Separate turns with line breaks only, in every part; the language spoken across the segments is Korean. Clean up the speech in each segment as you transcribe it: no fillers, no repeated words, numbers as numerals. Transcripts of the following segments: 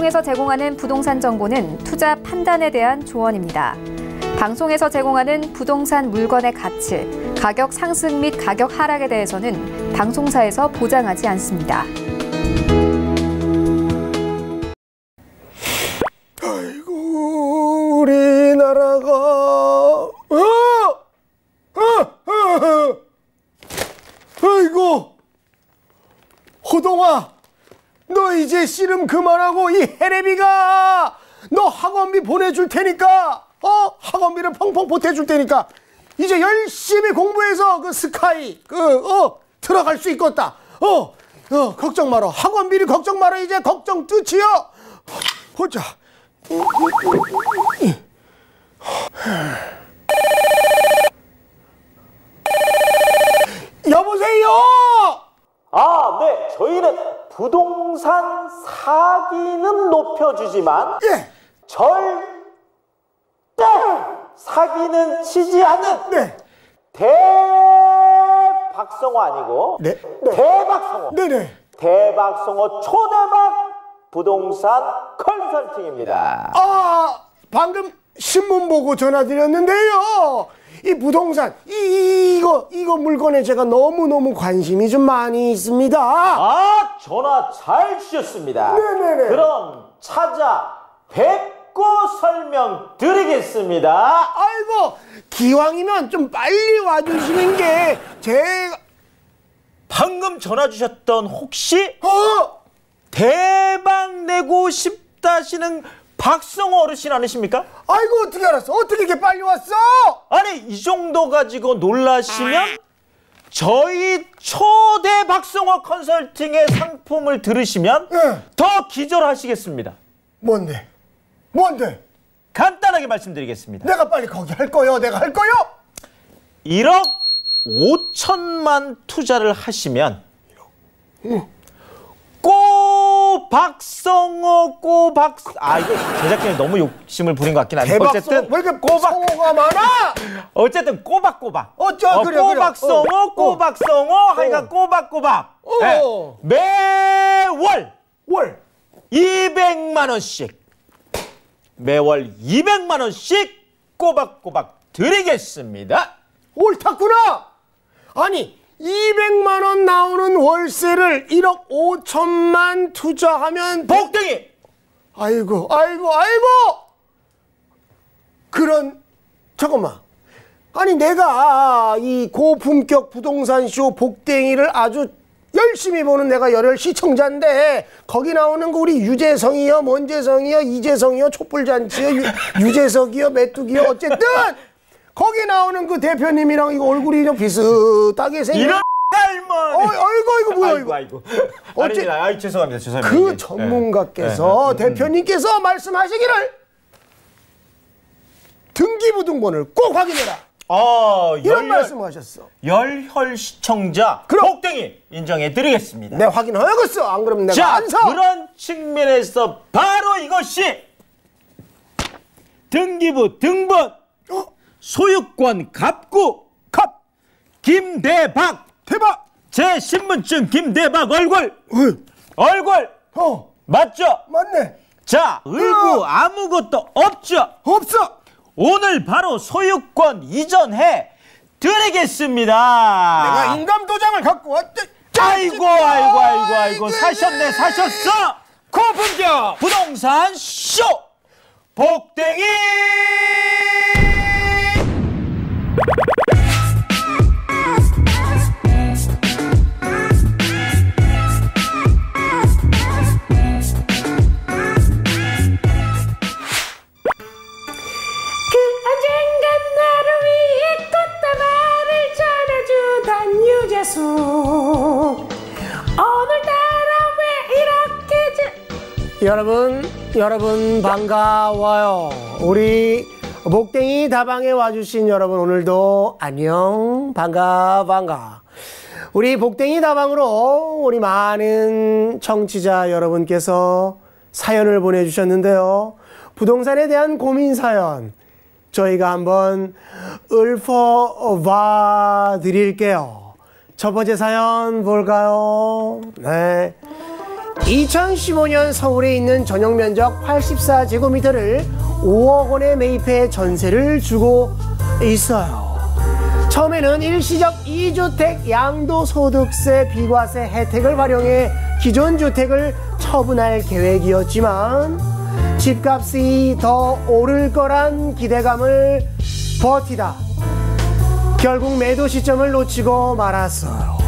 방송에서 제공하는 부동산 정보는 투자 판단에 대한 조언입니다. 방송에서 제공하는 부동산 물건의 가치, 가격 상승 및 가격 하락에 대해서는 방송사에서 보장하지 않습니다.
아이고, 우리나라가 아이고, 호동아, 너 이제 씨름 그만하고 이 해레비가 너 학원비 보내줄 테니까 학원비를 펑펑 보태줄 테니까 이제 열심히 공부해서 그 스카이 들어갈 수 있겠다. 걱정 마라. 학원비를 걱정 마라. 이제 걱정 끝이여. 보자. 여보세요.
네. 저희는 부동산 사기는 높여주지만 절대 사기는 치지 않는 대박성호 아니고 대박성호.
네네.
대박성호 초대박 부동산 컨설팅입니다.
방금 신문 보고 전화드렸는데요. 이 부동산 이거 물건에 제가 너무너무 관심이 좀 많이 있습니다.
전화 잘 주셨습니다.
네네네.
그럼 찾아뵙고 설명드리겠습니다.
아이고, 기왕이면 좀 빨리 와주시는 게 제가.
방금 전화 주셨던 혹시 대박 내고 싶다시는 박성호 어르신 아니십니까?
아이고, 어떻게 알았어? 어떻게 이렇게 빨리 왔어?
아니, 이 정도 가지고 놀라시면 저희 초대 박성호 컨설팅의 상품을 들으시면 더 기절하시겠습니다.
뭔데?
간단하게 말씀드리겠습니다.
내가 빨리 거기 할 거요. 내가 할 거요.
1억 5천만 투자를 하시면 박성호 이거 제작진이 너무 욕심을 부린 것 같긴 한데 어쨌든
왜 이렇게 성호가 많아?
어쨌든 꼬박꼬박
그래.
꼬박성호 하여간 꼬박꼬박 매월 200만 원씩 매월 200만 원씩 꼬박꼬박 드리겠습니다.
옳았구나. 아니, 200만 원 나오는 월세를 1억 5천만 투자하면
복덩이.
아이고. 잠깐만. 아니, 내가 이 고품격 부동산 쇼 복덩이를 아주 열심히 보는 내가 열혈 시청자인데 거기 나오는 거 우리 유재성이요, 뭔재성이요, 이재성이요, 촛불잔치요, 유재석이요, 메뚜기요, 어쨌든 거기 나오는 그 대표님이랑 이거 얼굴이 좀 비슷하게 생긴.
이런 닮은.
이거 뭐야
아이고. 아닙니다. 죄송합니다.
그 전문가께서 대표님께서 말씀하시기를 등기부등본을 꼭 확인해라. 이런 말씀하셨어.
열혈 시청자 복덩이 인정해드리겠습니다.
내가 확인해야겠어. 안 그러면 내가 안 사.
그런 측면에서 바로 이것이 등기부 등본 소유권 갑구 김대박 제 신분증 김대박 얼굴 맞죠?
맞네.
자, 을구 아무것도 없죠?
없어.
오늘 바로 소유권 이전해 드리겠습니다.
내가 인감도장을 갖고 왔대.
아이고 사셨어. 고품격 부동산 쇼 복덩이.
오늘따라 왜 이렇게 여러분 반가워요. 우리 복덩이 다방에 와주신 여러분 오늘도 안녕 반가. 우리 복덩이 다방으로 우리 많은 청취자 여러분께서 사연을 보내주셨는데요. 부동산에 대한 고민 사연 저희가 한번 읊어봐 드릴게요. 첫 번째 사연 볼까요? 네. 2015년 서울에 있는 전용 면적 84제곱미터를 5억 원에 매입해 전세를 주고 있어요. 처음에는 일시적 2주택 양도소득세 비과세 혜택을 활용해 기존 주택을 처분할 계획이었지만 집값이 더 오를 거란 기대감을 버티다 결국 매도 시점을 놓치고 말았어요.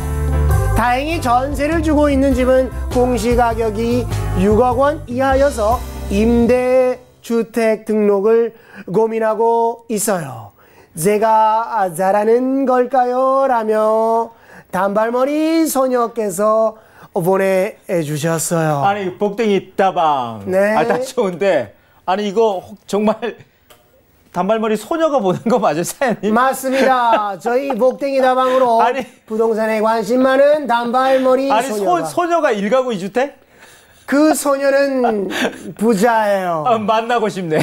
다행히 전세를 주고 있는 집은 공시가격이 6억 원 이하여서 임대주택 등록을 고민하고 있어요. 제가 잘하는 걸까요? 라며 단발머리 소녀께서 보내주셨어요.
아니 복댕이 따방.
네.
아, 다 좋은데 아니 이거 정말 단발머리 소녀가 보낸 거 맞아요, 사연님?
맞습니다. 저희 복댕이 다방으로
아니,
부동산에 관심 많은 단발머리
아니
소녀가.
소녀가 1가구 2주택?
그 소녀는 부자예요.
아, 만나고 싶네.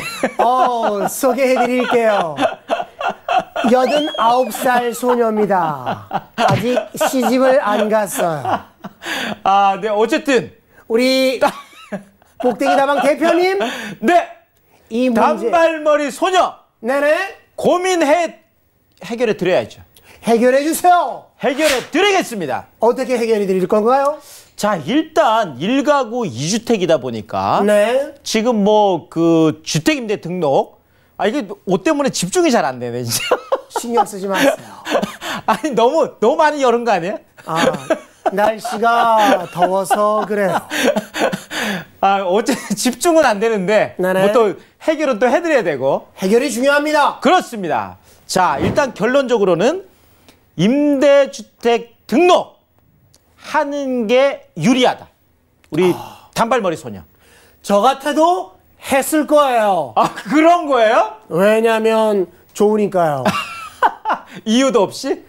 소개해드릴게요. 89살 소녀입니다. 아직 시집을 안 갔어요.
아, 네, 어쨌든.
우리 복댕이 다방 대표님.
네.
이 문제.
단발머리 소녀.
네네.
해결해 드려야죠.
해결해 주세요.
해결해 드리겠습니다.
어떻게 해결해 드릴 건가요?
자, 일단 1가구 2주택이다 보니까.
네.
지금 뭐 그 주택임대 등록. 아, 이게 옷 때문에 집중이 잘 안 되네, 진짜.
신경 쓰지 마세요.
아니, 너무 많이 열은 거 아니야?
아, 날씨가 더워서 그래요.
아, 어쨌든 집중은 안 되는데.
네네.
뭐 또 해결은 또 해드려야 되고.
해결이 중요합니다.
그렇습니다. 자, 일단 결론적으로는 임대주택 등록 하는 게 유리하다. 우리 단발머리 소녀.
저 같아도 했을 거예요.
아, 그런 거예요?
왜냐면 좋으니까요.
이유도 없이?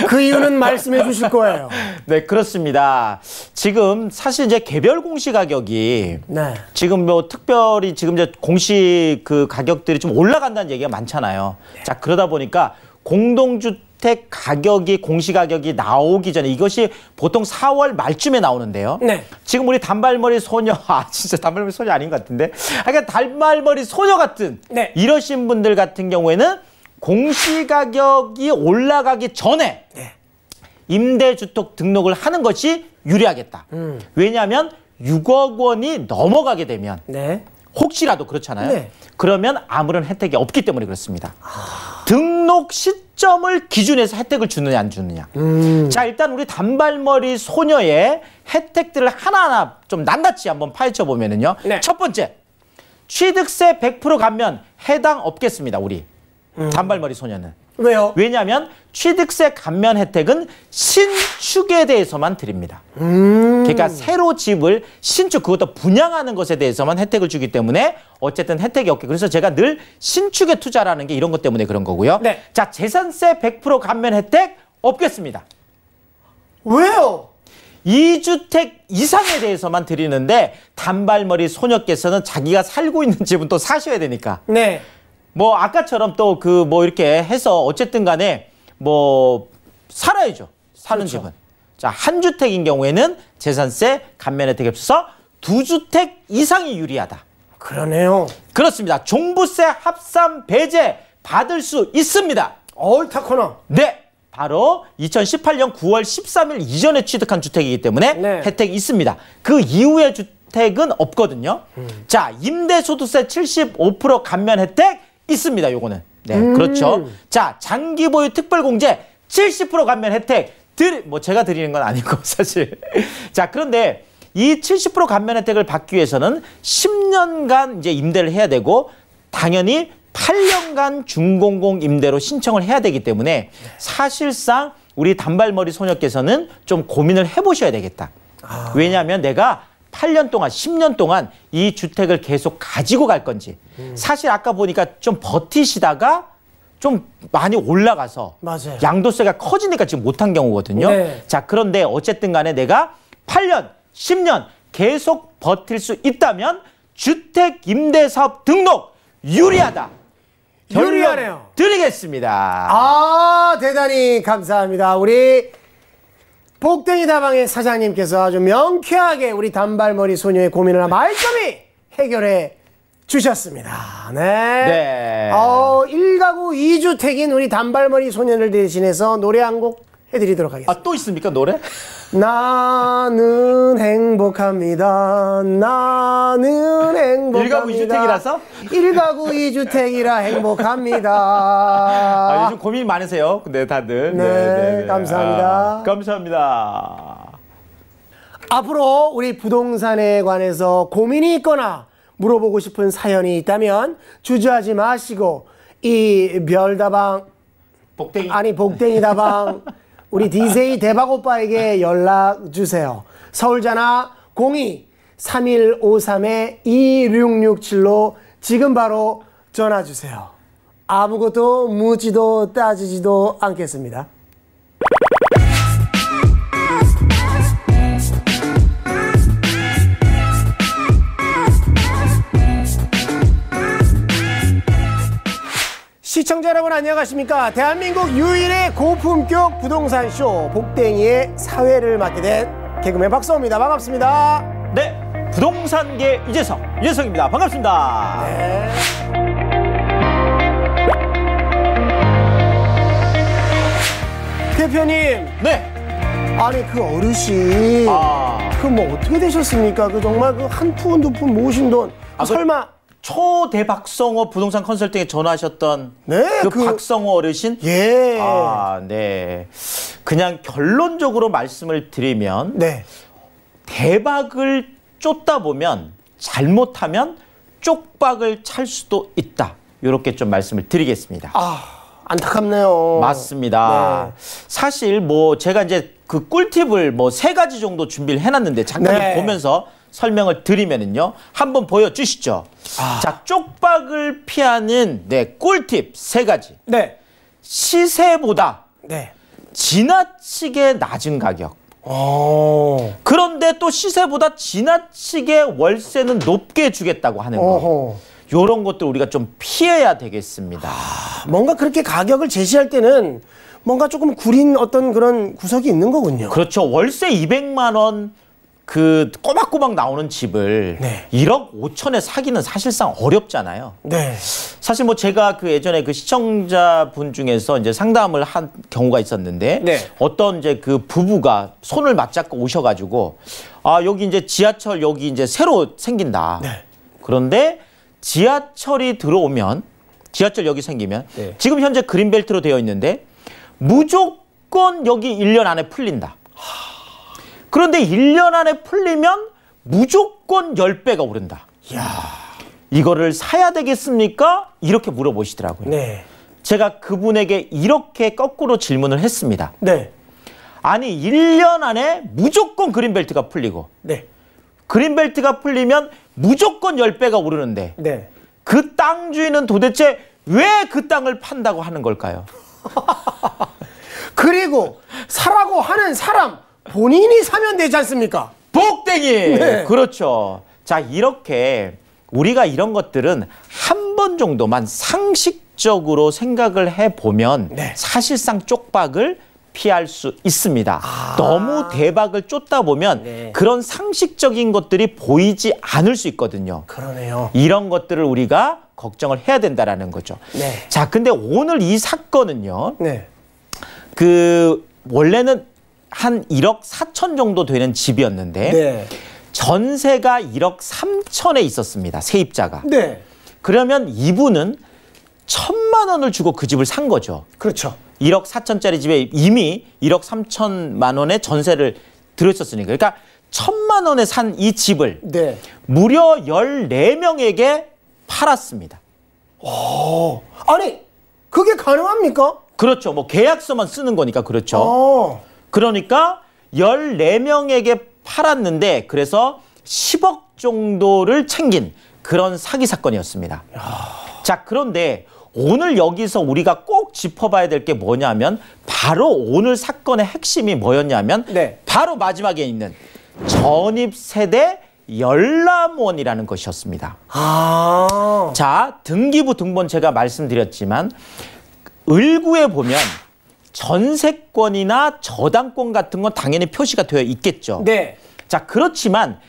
그 이유는 말씀해 주실 거예요.
네, 그렇습니다. 지금 사실 이제 개별 공시 가격이
네.
지금 뭐 특별히 지금 이제 공시 그 가격들이 좀 올라간다는 얘기가 많잖아요. 자, 그러다 보니까 공동주택 가격이 공시 가격이 나오기 전에 이것이 보통 4월 말쯤에 나오는데요.
네.
지금 우리 단발머리 소녀, 진짜 단발머리 소녀 아닌 것 같은데. 그러니까 단발머리 소녀 같은
네.
이러신 분들 같은 경우에는 공시가격이 올라가기 전에
네.
임대주택 등록을 하는 것이 유리하겠다. 왜냐하면 6억 원이 넘어가게 되면
네.
혹시라도 그렇잖아요.
네.
그러면 아무런 혜택이 없기 때문에 그렇습니다. 등록 시점을 기준해서 혜택을 주느냐 안 주느냐. 자, 일단 우리 단발머리 소녀의 혜택들을 하나하나 좀 낱낱이 한번 파헤쳐 보면은요.
네.
첫 번째, 취득세 100% 감면 해당 없겠습니다. 우리 단발머리 소녀는.
왜요?
왜냐하면 취득세 감면 혜택은 신축에 대해서만 드립니다. 그러니까 새로 집을 신축, 그것도 분양하는 것에 대해서만 혜택을 주기 때문에 어쨌든 혜택이 없게. 그래서 제가 늘 신축에 투자라는 게 이런 것 때문에 그런 거고요.
네.
자, 재산세 100% 감면 혜택 없겠습니다.
왜요?
2주택 이상에 대해서만 드리는데 단발머리 소녀께서는 자기가 살고 있는 집은 또 사셔야 되니까.
네.
뭐 아까처럼 또 그 뭐 이렇게 해서 어쨌든 간에 뭐 살아야죠. 사는
그렇죠.
집은. 자, 한 주택인 경우에는 재산세 감면 혜택이 없어서 2주택 이상이 유리하다.
그러네요.
그렇습니다. 종부세 합산 배제 받을 수 있습니다.
옳다코나.
네. 바로 2018년 9월 13일 이전에 취득한 주택이기 때문에
네.
혜택이 있습니다. 그 이후의 주택은 없거든요. 자, 임대소득세 75% 감면 혜택 있습니다. 요거는. 네, 그렇죠. 자, 장기 보유 특별공제 70% 감면 혜택 뭐 제가 드리는 건 아니고 사실. 자, 그런데 이 70% 감면 혜택을 받기 위해서는 10년간 이제 임대를 해야 되고 당연히 8년간 준공공 임대로 신청을 해야 되기 때문에 사실상 우리 단발머리 소녀께서는 좀 고민을 해보셔야 되겠다. 왜냐하면 내가 8년 동안, 10년 동안 이 주택을 계속 가지고 갈 건지. 사실 아까 보니까 좀 버티시다가 좀 많이 올라가서
맞아요.
양도세가 커지니까 지금 못한 경우거든요.
네.
자, 그런데 어쨌든 간에 내가 8년, 10년 계속 버틸 수 있다면 주택 임대사업 등록 유리하다.
유리하네요.
드리겠습니다.
아, 대단히 감사합니다. 우리 복댕이 다방의 사장님께서 아주 명쾌하게 우리 단발머리 소녀의 고민을 말끔히 해결해 주셨습니다. 네. 1가구 2주택인 우리 단발머리 소년을 대신해서 노래 한 곡 해드리도록 하겠습니다.
아, 또 있습니까, 노래?
나는 행복합니다. 나는 행복합니다.
1가구 2주택이라서?
1가구 2주택이라 행복합니다.
아, 요즘 고민이 많으세요. 네, 다들.
네, 감사합니다.
감사합니다.
앞으로 우리 부동산에 관해서 고민이 있거나 물어보고 싶은 사연이 있다면 주저하지 마시고 이 별다방 복댕이 다방 우리 DJ 대박 오빠에게 연락 주세요. 서울 전화 02-3153-2667로 지금 바로 전화 주세요. 아무것도 묻지도 따지지도 않겠습니다. 시청자 여러분 안녕하십니까. 대한민국 유일의 고품격 부동산쇼 복댕이의 사회를 맡게 된 개그맨 박성호입니다. 반갑습니다.
네, 부동산계 유재성입니다. 반갑습니다.
네. 대표님.
네.
아니 그 어르신 그 뭐 어떻게 되셨습니까? 그 정말 그 한 푼 두 푼 모으신 돈 설마
초대박성호 부동산 컨설팅에 전화하셨던
네,
그 박성호 어르신?
예.
네. 그냥 결론적으로 말씀을 드리면
네.
대박을 쫓다 보면 잘못하면 쪽박을 찰 수도 있다. 이렇게 좀 말씀을 드리겠습니다.
안타깝네요.
맞습니다.
네.
사실 뭐 제가 이제 그 꿀팁을 뭐 3가지 정도 준비를 해놨는데 잠깐
네.
보면서 설명을 드리면은요. 한번 보여주시죠. 자, 쪽박을 피하는 꿀팁 3가지.
네.
시세보다
네.
지나치게 낮은 가격.
어.
그런데 또 시세보다 지나치게 월세는 높게 주겠다고 하는 거. 요런 것들 우리가 좀 피해야 되겠습니다.
뭔가 그렇게 가격을 제시할 때는 뭔가 조금 구린 어떤 그런 구석이 있는 거군요.
그렇죠. 월세 200만 원 그 꼬박꼬박 나오는 집을
네.
1억 5천에 사기는 사실상 어렵잖아요.
네.
사실 뭐 제가 그 예전에 그 시청자분 중에서 이제 상담을 한 경우가 있었는데
네.
어떤 이제 그 부부가 손을 맞잡고 오셔가지고 여기 이제 지하철 여기 이제 새로 생긴다.
네.
그런데 지하철이 들어오면 지하철역이 생기면
네.
지금 현재 그린벨트로 되어 있는데 무조건 여기 1년 안에 풀린다. 그런데 1년 안에 풀리면 무조건 10배가 오른다.
이야.
이거를 사야 되겠습니까? 이렇게 물어보시더라고요.
네.
제가 그분에게 이렇게 거꾸로 질문을 했습니다.
네.
아니 1년 안에 무조건 그린벨트가 풀리고
네.
그린벨트가 풀리면 무조건 10배가 오르는데
네.
그 땅 주인은 도대체 왜 그 땅을 판다고 하는 걸까요?
그리고 사라고 하는 사람 본인이 사면 되지 않습니까?
복댕이!
네.
그렇죠. 자, 이렇게 우리가 이런 것들은 한 번 정도만 상식적으로 생각을 해보면
네.
사실상 쪽박을 피할 수 있습니다. 너무 대박을 쫓다 보면
네.
그런 상식적인 것들이 보이지 않을 수 있거든요.
그러네요.
이런 것들을 우리가 걱정을 해야 된다라는 거죠.
네.
자, 근데 오늘 이 사건은요.
네.
그 원래는 한 1억 4천 정도 되는 집이었는데
네.
전세가 1억 3천에 있었습니다. 세입자가.
네.
그러면 이분은 1,000만 원을 주고 그 집을 산 거죠.
그렇죠.
1억 4천짜리 집에 이미 1억 3천만 원의 전세를 들었었으니까. 그러니까 1,000만 원에 산 이 집을
네.
무려 14명에게 팔았습니다.
아니, 그게 가능합니까?
그렇죠. 뭐 계약서만 쓰는 거니까 그렇죠. 그러니까 14명에게 팔았는데 그래서 10억 정도를 챙긴 그런 사기 사건이었습니다. 자, 그런데 오늘 여기서 우리가 꼭 짚어봐야 될 게 뭐냐면 바로 오늘 사건의 핵심이 뭐였냐면
네.
바로 마지막에 있는 전입세대 열람원이라는 것이었습니다. 자, 등기부 등본 제가 말씀드렸지만 을구에 보면 전세권이나 저당권 같은 건 당연히 표시가 되어 있겠죠.
네.
자, 그렇지만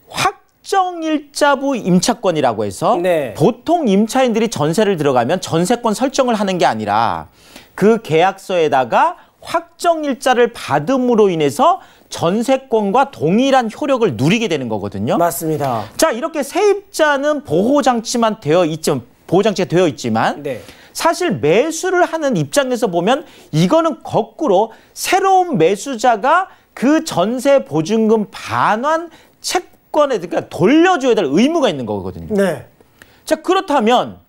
확정일자부 임차권이라고 해서
네.
보통 임차인들이 전세를 들어가면 전세권 설정을 하는 게 아니라 그 계약서에다가 확정일자를 받음으로 인해서 전세권과 동일한 효력을 누리게 되는 거거든요.
맞습니다.
자, 이렇게 세입자는 보호장치가 되어 있지만
네.
사실 매수를 하는 입장에서 보면 이거는 거꾸로 새로운 매수자가 그 전세 보증금 반환 채권에 그러니까 돌려줘야 될 의무가 있는 거거든요.
네.
자, 그렇다면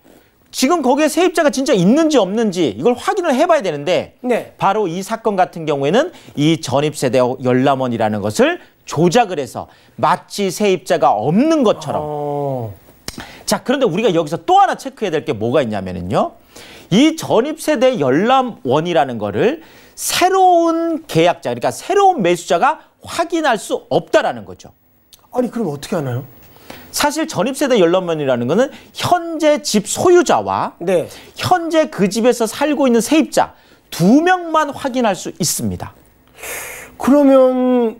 지금 거기에 세입자가 진짜 있는지 없는지 이걸 확인을 해봐야 되는데
네.
바로 이 사건 같은 경우에는 이 전입세대 열람원이라는 것을 조작을 해서 마치 세입자가 없는 것처럼 자, 그런데 우리가 여기서 또 하나 체크해야 될 게 뭐가 있냐면요. 이 전입세대 열람원이라는 거를 새로운 계약자, 그러니까 새로운 매수자가 확인할 수 없다라는 거죠.
아니, 그럼 어떻게 하나요?
사실 전입세대 열람원이라는 거는 현재 집 소유자와
네.
현재 그 집에서 살고 있는 세입자 2명만 확인할 수 있습니다.
그러면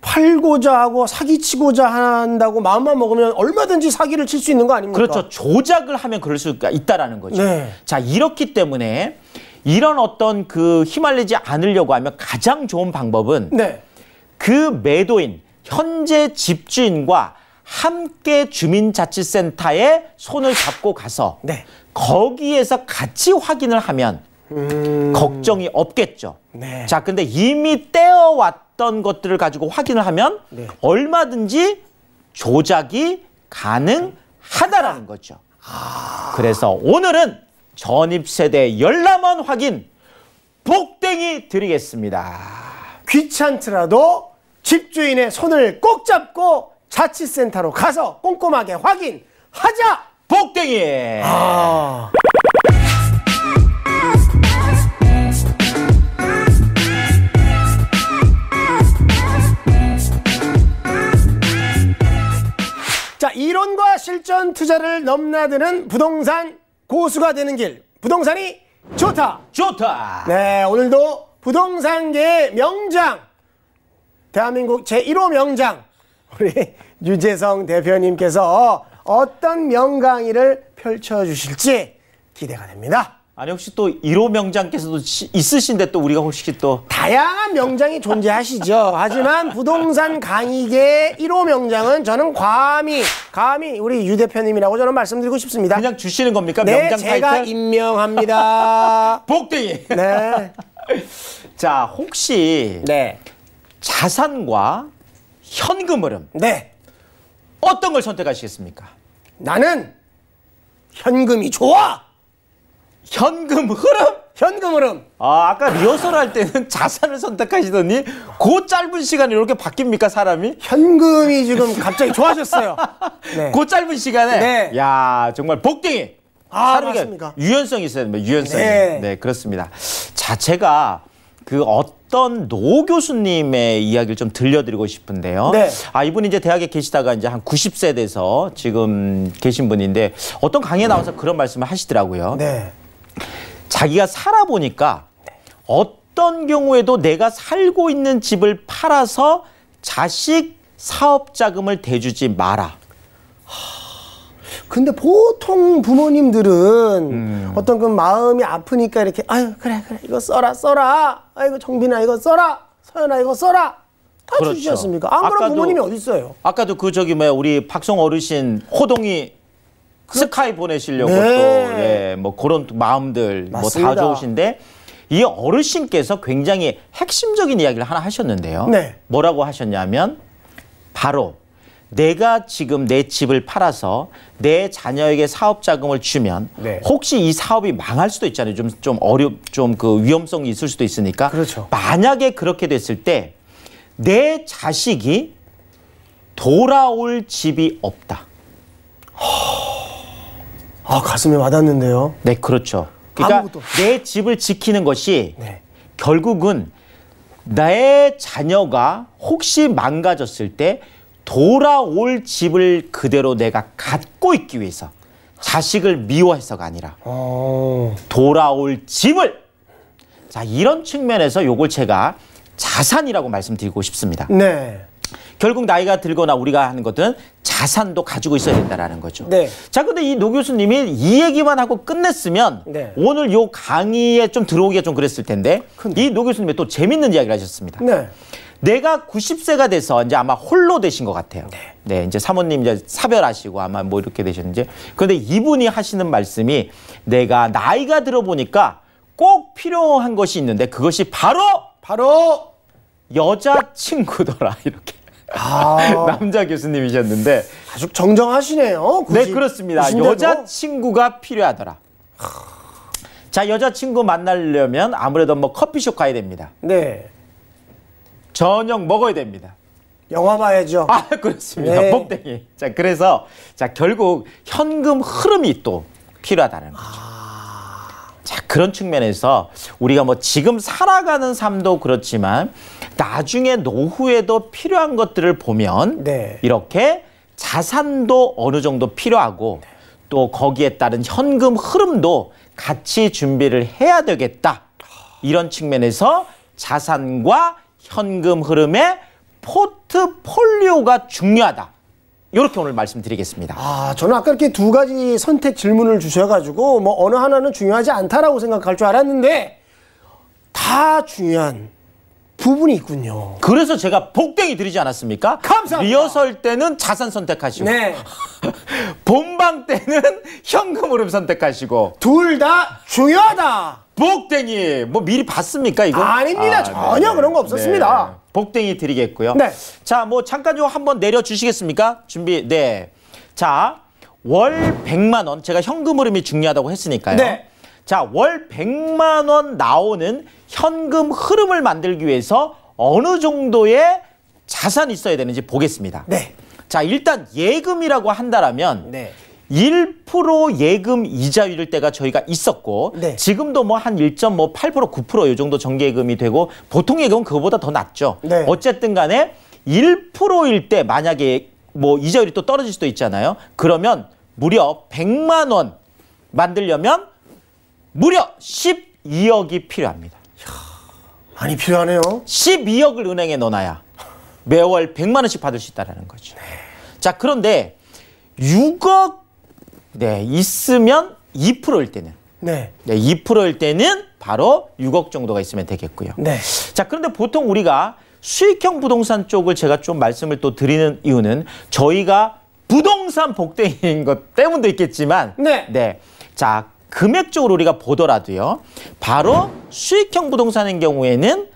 팔고자 하고 사기치고자 한다고 마음만 먹으면 얼마든지 사기를 칠 수 있는 거 아닙니까?
그렇죠. 조작을 하면 그럴 수가 있다라는 거죠.
네.
자, 이렇기 때문에 이런 어떤 그 휘말리지 않으려고 하면 가장 좋은 방법은
네.
그 매도인, 현재 집주인과 함께 주민자치센터에 손을 잡고 가서
네.
거기에서 같이 확인을 하면 걱정이 없겠죠.
네.
자, 근데 이미 떼어왔던 것들을 가지고 확인을 하면
네.
얼마든지 조작이 가능하다라는 거죠. 그래서 오늘은 전입세대 열람원 확인 복댕이 드리겠습니다.
귀찮더라도 집주인의 손을 꼭 잡고 자치센터로 가서 꼼꼼하게 확인하자.
복댕이.
자, 이론과 실전 투자를 넘나드는 부동산 고수가 되는 길. 부동산이 좋다.
좋다.
네, 오늘도 부동산계의 명장, 대한민국 제1호 명장 우리 유재성 대표님께서 어떤 명강의를 펼쳐주실지 기대가 됩니다.
아니, 혹시 또 1호 명장께서도 있으신데 또 우리가 혹시 또
다양한 명장이 존재하시죠. 하지만 부동산 강의계의 1호 명장은 저는 감히 우리 유 대표님이라고 저는 말씀드리고 싶습니다.
그냥 주시는 겁니까?
네,
명장
제가
타이틀?
임명합니다.
복댕이.
네.
자, 혹시
네.
자산과 현금 흐름
네.
어떤 걸 선택하시겠습니까?
나는 현금이 좋아.
현금 흐름?
현금 흐름.
아까 리허설 할 때는 자산을 선택하시더니 그 짧은 시간에 이렇게 바뀝니까, 사람이?
현금이 지금 갑자기 좋아졌어요. 네.
그 짧은 시간에
네.
야, 정말 복댕이. 사람에게
맞습니까?
유연성이 있어야 됩니다. 유연성이.
네.
네, 그렇습니다. 자, 제가 그 어떤 노 교수님의 이야기를 좀 들려드리고 싶은데요.
네.
이분이 이제 대학에 계시다가 이제 한 90세 돼서 지금 계신 분인데 어떤 강의에 나와서 그런 말씀을 하시더라고요.
네.
자기가 살아보니까 어떤 경우에도 내가 살고 있는 집을 팔아서 자식 사업 자금을 대주지 마라.
근데 보통 부모님들은 어떤 그 마음이 아프니까 이렇게 아유 그래 이거 써라 아이고 정빈아 이거 써라 서연아 이거 써라 다
그렇죠.
주시지 않습니까? 안 그런 부모님이 어디 있어요?
아까도 그 저기 뭐야 우리 박성 어르신 호동이 스카이 보내시려고
네.
또 예, 뭐 그런 마음들 뭐
맞습니다.
다 좋으신데 이 어르신께서 굉장히 핵심적인 이야기를 하나 하셨는데요.
네.
뭐라고 하셨냐면 바로 내가 지금 내 집을 팔아서 내 자녀에게 사업 자금을 주면
네.
혹시 이 사업이 망할 수도 있잖아요. 좀 그 위험성이 있을 수도 있으니까.
그렇죠.
만약에 그렇게 됐을 때 내 자식이 돌아올 집이 없다.
가슴에 와닿는데요.
네, 그렇죠. 그러니까
아무것도
내 집을 지키는 것이
네.
결국은 내 자녀가 혹시 망가졌을 때 돌아올 집을 그대로 내가 갖고 있기 위해서 자식을 미워해서가 아니라 돌아올 집을 자, 이런 측면에서 요걸 제가 자산이라고 말씀드리고 싶습니다.
네.
결국 나이가 들거나 우리가 하는 것들은 자산도 가지고 있어야 된다라는 거죠.
네.
자, 근데 이 노 교수님이 이 얘기만 하고 끝냈으면
네.
오늘 요 강의에 좀 들어오기가 좀 그랬을 텐데 이 노 교수님이 또 재밌는 이야기를 하셨습니다.
네.
내가 90세가 돼서 이제 아마 홀로 되신 것 같아요. 네, 이제 사모님 이제 사별하시고 아마 뭐 이렇게 되셨는지. 그런데 이분이 하시는 말씀이 내가 나이가 들어 보니까 꼭 필요한 것이 있는데 그것이 바로 여자친구더라 이렇게. 남자 교수님이셨는데
아주 정정하시네요.
네, 그렇습니다.
90대도.
여자친구가 필요하더라. 자, 여자친구 만나려면 아무래도 뭐 커피숍 가야 됩니다.
네.
저녁 먹어야 됩니다.
영화 봐야죠.
아, 그렇습니다.
네.
복댕이. 자, 그래서 자, 결국 현금 흐름이 또 필요하다는 거죠. 자, 그런 측면에서 우리가 뭐 지금 살아가는 삶도 그렇지만 나중에 노후에도 필요한 것들을 보면
네.
이렇게 자산도 어느 정도 필요하고 또 거기에 따른 현금 흐름도 같이 준비를 해야 되겠다. 이런 측면에서 자산과 현금 흐름의 포트폴리오가 중요하다. 이렇게 오늘 말씀드리겠습니다.
저는 아까 이렇게 두 가지 선택 질문을 주셔가지고 뭐 어느 하나는 중요하지 않다라고 생각할 줄 알았는데 다 중요한 부분이 있군요.
그래서 제가 복댕이 드리지 않았습니까?
감사합니다.
리허설 때는 자산 선택하시고
네.
본방 때는 현금 흐름 선택하시고
둘 다 중요하다.
복댕이 뭐 미리 봤습니까 이거?
아닙니다. 전혀 그런 거 없었습니다.
네. 복댕이 드리겠고요.
네.
자, 뭐 잠깐 좀 한번 내려 주시겠습니까? 준비. 네. 자, 월 100만 원. 제가 현금 흐름이 중요하다고 했으니까요.
네.
자, 월 100만 원 나오는 현금 흐름을 만들기 위해서 어느 정도의 자산이 있어야 되는지 보겠습니다.
네.
자, 일단 예금이라고 한다라면
네.
1% 예금 이자율일 때가 저희가 있었고
네.
지금도 뭐 한 1.8% 9% 이 정도 정기예금이 되고 보통 예금은 그거보다 더 낮죠.
네.
어쨌든 간에 1%일 때 만약에 뭐 이자율이 또 떨어질 수도 있잖아요. 그러면 무려 100만 원 만들려면 무려 12억이 필요합니다.
많이 필요하네요.
12억을 은행에 넣어놔야 매월 100만 원씩 받을 수 있다는 거죠. 자, 그런데 6억 있으면 2%일 때는
네.
2%일 때는 바로 6억 정도가 있으면 되겠고요.
네.
자, 그런데 보통 우리가 수익형 부동산 쪽을 제가 좀 말씀을 또 드리는 이유는 저희가 부동산 복대인 것 때문도 있겠지만
네.
자, 금액적으로 우리가 보더라도요. 바로 수익형 부동산인 경우에는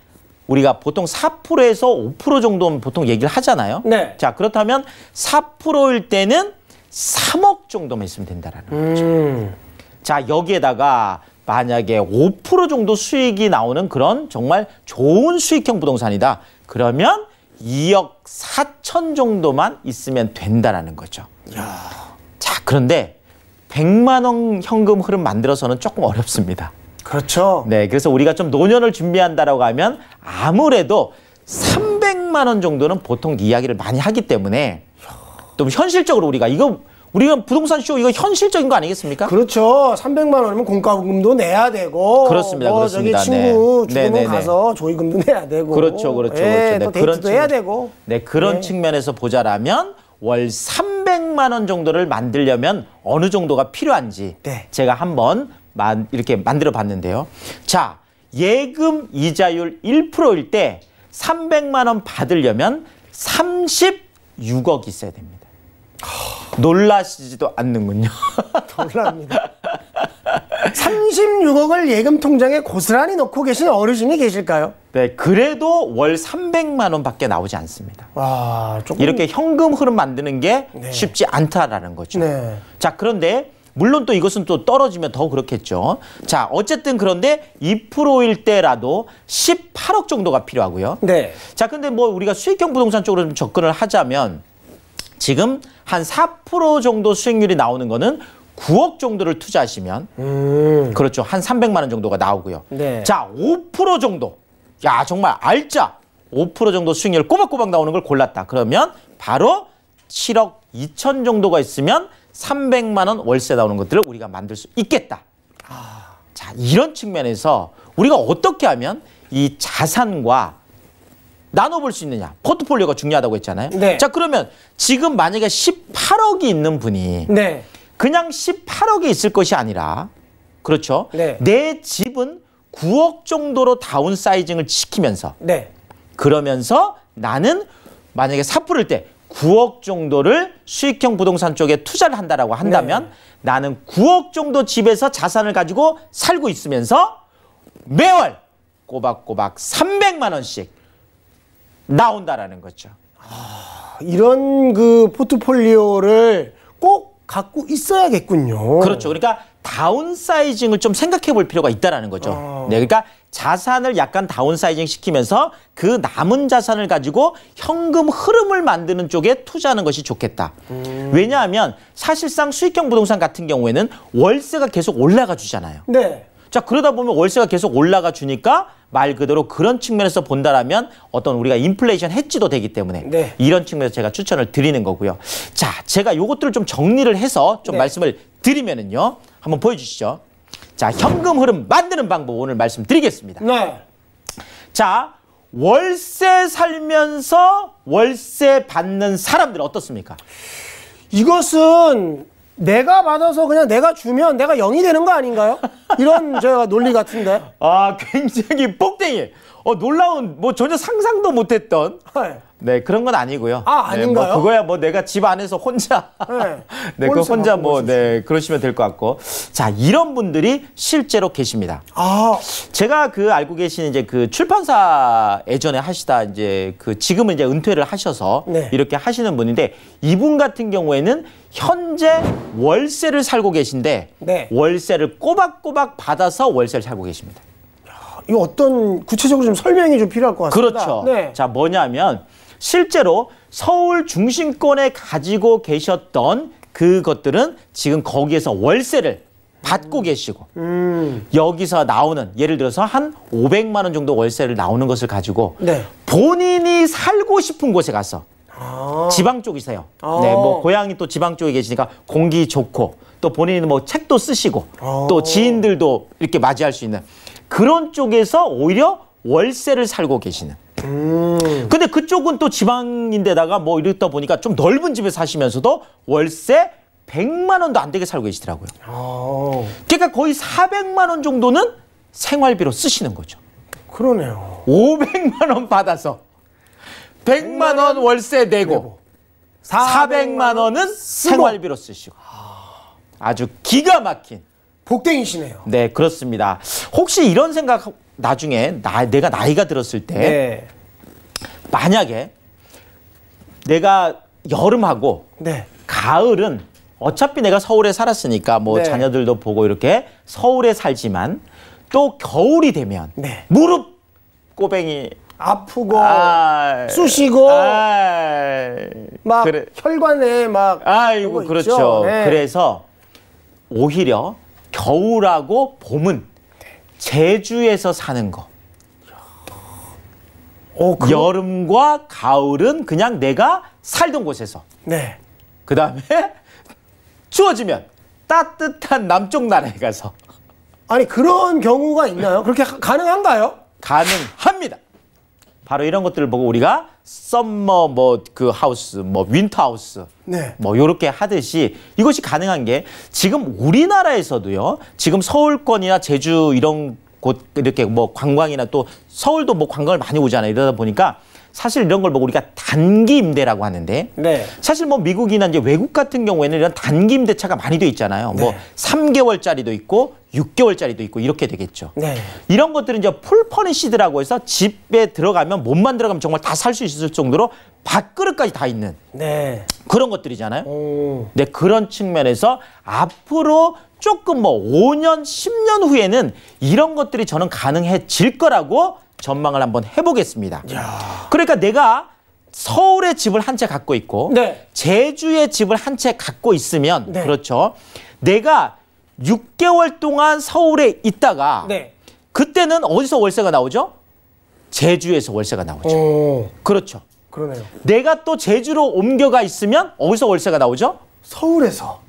우리가 보통 4%에서 5% 정도는 보통 얘기를 하잖아요.
네.
자, 그렇다면 4%일 때는 3억 정도만 있으면 된다라는 거죠. 자, 여기에다가 만약에 5% 정도 수익이 나오는 그런 정말 좋은 수익형 부동산이다. 그러면 2억 4천 정도만 있으면 된다라는 거죠. 자, 그런데 100만 원 현금 흐름 만들어서는 조금 어렵습니다.
그렇죠.
네, 그래서 우리가 좀 노년을 준비한다라고 하면 아무래도 300만 원 정도는 보통 이야기를 많이 하기 때문에 또 현실적으로 우리가 부동산 쇼 이거 현실적인 거 아니겠습니까?
그렇죠. 300만 원이면 공과금도 내야 되고.
그렇습니다. 그렇습니다.
저기 친구
네.
죽으면
네네네.
가서 조의금도 내야 되고.
그렇죠.
또
네,
데이트도 해야 되고.
네, 그런 측면에서 보자라면 월 300만 원 정도를 만들려면 어느 정도가 필요한지
네.
제가 한번 이렇게 만들어 봤는데요. 자, 예금 이자율 1%일 때 300만 원 받으려면 36억 있어야 됩니다. 놀라시지도 않는군요.
놀랍니다. 36억을 예금 통장에 고스란히 넣고 계신 어르신이 계실까요?
네, 그래도 월 300만 원밖에 나오지 않습니다.
와, 조금.
이렇게 현금 흐름 만드는 게 쉽지 않다라는 거죠.
네.
자, 그런데 물론 또 이것은 또 떨어지면 더 그렇겠죠. 자, 어쨌든 그런데 2%일 때라도 18억 정도가 필요하고요.
네.
자, 근데 뭐 우리가 수익형 부동산 쪽으로 좀 접근을 하자면 지금 한 4% 정도 수익률이 나오는 거는 9억 정도를 투자하시면 그렇죠. 한 300만 원 정도가 나오고요.
네.
자, 5% 정도. 야, 정말 알짜. 5% 정도 수익률 꼬박꼬박 나오는 걸 골랐다. 그러면 바로 7억 2천 정도가 있으면 300만 원 월세 나오는 것들을 우리가 만들 수 있겠다. 자, 이런 측면에서 우리가 어떻게 하면 이 자산과 나눠볼 수 있느냐. 포트폴리오가 중요하다고 했잖아요.
네.
자, 그러면 지금 만약에 18억이 있는 분이
네.
그냥 18억이 있을 것이 아니라 그렇죠.
네.
내 집은 9억 정도로 다운사이징을 시키면서
네.
그러면서 나는 만약에 삽부를 때 9억 정도를 수익형 부동산 쪽에 투자를 한다라고 한다면 나는 9억 정도 집에서 자산을 가지고 살고 있으면서 매월 꼬박꼬박 300만 원씩 나온다라는 거죠.
이런 그 포트폴리오를 꼭 갖고 있어야겠군요.
그렇죠. 그러니까 다운사이징을 좀 생각해 볼 필요가 있다라는 거죠. 네, 그러니까 자산을 약간 다운사이징 시키면서 그 남은 자산을 가지고 현금 흐름을 만드는 쪽에 투자하는 것이 좋겠다. 왜냐하면 사실상 수익형 부동산 같은 경우에는 월세가 계속 올라가 주잖아요.
네.
자, 그러다 보면 월세가 계속 올라가 주니까 말 그대로 그런 측면에서 본다라면 어떤 우리가 인플레이션 해지도 되기 때문에
네.
이런 측면에서 제가 추천을 드리는 거고요. 자, 제가 요것들을 좀 정리를 해서 좀 말씀을 드리면은요. 한번 보여주시죠. 자, 현금 흐름 만드는 방법 오늘 말씀드리겠습니다.
네.
자, 월세 살면서 월세 받는 사람들 어떻습니까?
이것은 내가 받아서 그냥 내가 주면 내가 0이 되는 거 아닌가요? 이런 제가 논리 같은데.
아, 굉장히 뽕땡이. 놀라운 뭐 전혀 상상도 못했던 네, 그런 건 아니고요.
아, 아닌가요?
네, 뭐 그거야 뭐 내가 집 안에서 혼자 네, 그 혼자 뭐 네, 그러시면 될 것 같고. 자, 이런 분들이 실제로 계십니다.
아,
제가 그 알고 계신 이제 그 출판사 예전에 하시다 이제 그 지금은 이제 은퇴를 하셔서
네.
이렇게 하시는 분인데 이분 같은 경우에는 현재 월세를 살고 계신데
네.
월세를 꼬박꼬박 받아서 월세를 살고 계십니다.
이거 어떤 구체적으로 좀 설명이 좀 필요할 것 같습니다.
그렇죠.
네.
자, 뭐냐면 실제로 서울 중심권에 가지고 계셨던 그것들은 지금 거기에서 월세를 받고 계시고 여기서 나오는 예를 들어서 한 500만 원 정도 월세를 나오는 것을 가지고
네.
본인이 살고 싶은 곳에 가서 지방 쪽이세요. 네, 뭐 고향이 또 지방 쪽에 계시니까 공기 좋고 또 본인은 뭐 책도 쓰시고 또 지인들도 이렇게 맞이할 수 있는 그런 쪽에서 오히려 월세를 살고 계시는. 근데 그쪽은 또 지방인데다가 뭐 이러다 보니까 좀 넓은 집에 사시면서도 월세 100만 원도 안 되게 살고 계시더라고요. 그러니까 거의 400만 원 정도는 생활비로 쓰시는 거죠.
그러네요.
500만 원 받아서 100만 원 월세 내고 400만 원은 생활비로 쓰시고. 아주 기가 막힌.
복댕이시네요.
네, 그렇습니다. 혹시 이런 생각 나중에 내가 나이가 들었을 때
네.
만약에 내가 여름하고
네.
가을은 어차피 내가 서울에 살았으니까 뭐
네.
자녀들도 보고 이렇게 서울에 살지만 또 겨울이 되면
네.
무릎 꼬뱅이
아프고 쑤시고 막
그래.
혈관에 막
아이고
그런 거
그렇죠.
있죠. 네.
그래서 오히려 겨울하고 봄은 제주에서 사는 거. 여름과 가을은 그냥 내가 살던 곳에서.
네.
그 다음에 추워지면 따뜻한 남쪽 나라에 가서.
아니 그런 경우가 있나요? 그렇게 가능한가요?
가능합니다. 바로 이런 것들을 보고 우리가 썸머 뭐 그 하우스, 뭐 윈터 하우스,
네.
뭐 요렇게 하듯이 이것이 가능한 게 지금 우리나라에서도요. 지금 서울권이나 제주 이런 곳 이렇게 뭐 관광이나 또 서울도 뭐 관광을 많이 오잖아요. 이러다 보니까 사실 이런 걸 보고 우리가 단기 임대라고 하는데
네.
사실 뭐 미국이나 이제 외국 같은 경우에는 이런 단기 임대차가 많이 돼 있잖아요. 뭐 3개월짜리도 있고 6개월짜리도 있고 이렇게 되겠죠.
네.
이런 것들은 이제 풀 퍼니시드라고 해서 집에 들어가면 몸만 들어가면 정말 다 살 수 있을 정도로 밥그릇까지 다 있는
네.
그런 것들이잖아요. 네, 그런 측면에서 앞으로 조금 뭐 5년, 10년 후에는 이런 것들이 저는 가능해질 거라고 전망을 한번 해보겠습니다.
야.
그러니까 내가 서울에 집을 한 채 갖고 있고
네.
제주에 집을 한 채 갖고 있으면
네.
그렇죠. 내가 6개월 동안 서울에 있다가
네.
그때는 어디서 월세가 나오죠? 제주에서 월세가 나오죠. 그렇죠.
그러네요.
내가 또 제주로 옮겨가 있으면 어디서 월세가 나오죠?
서울에서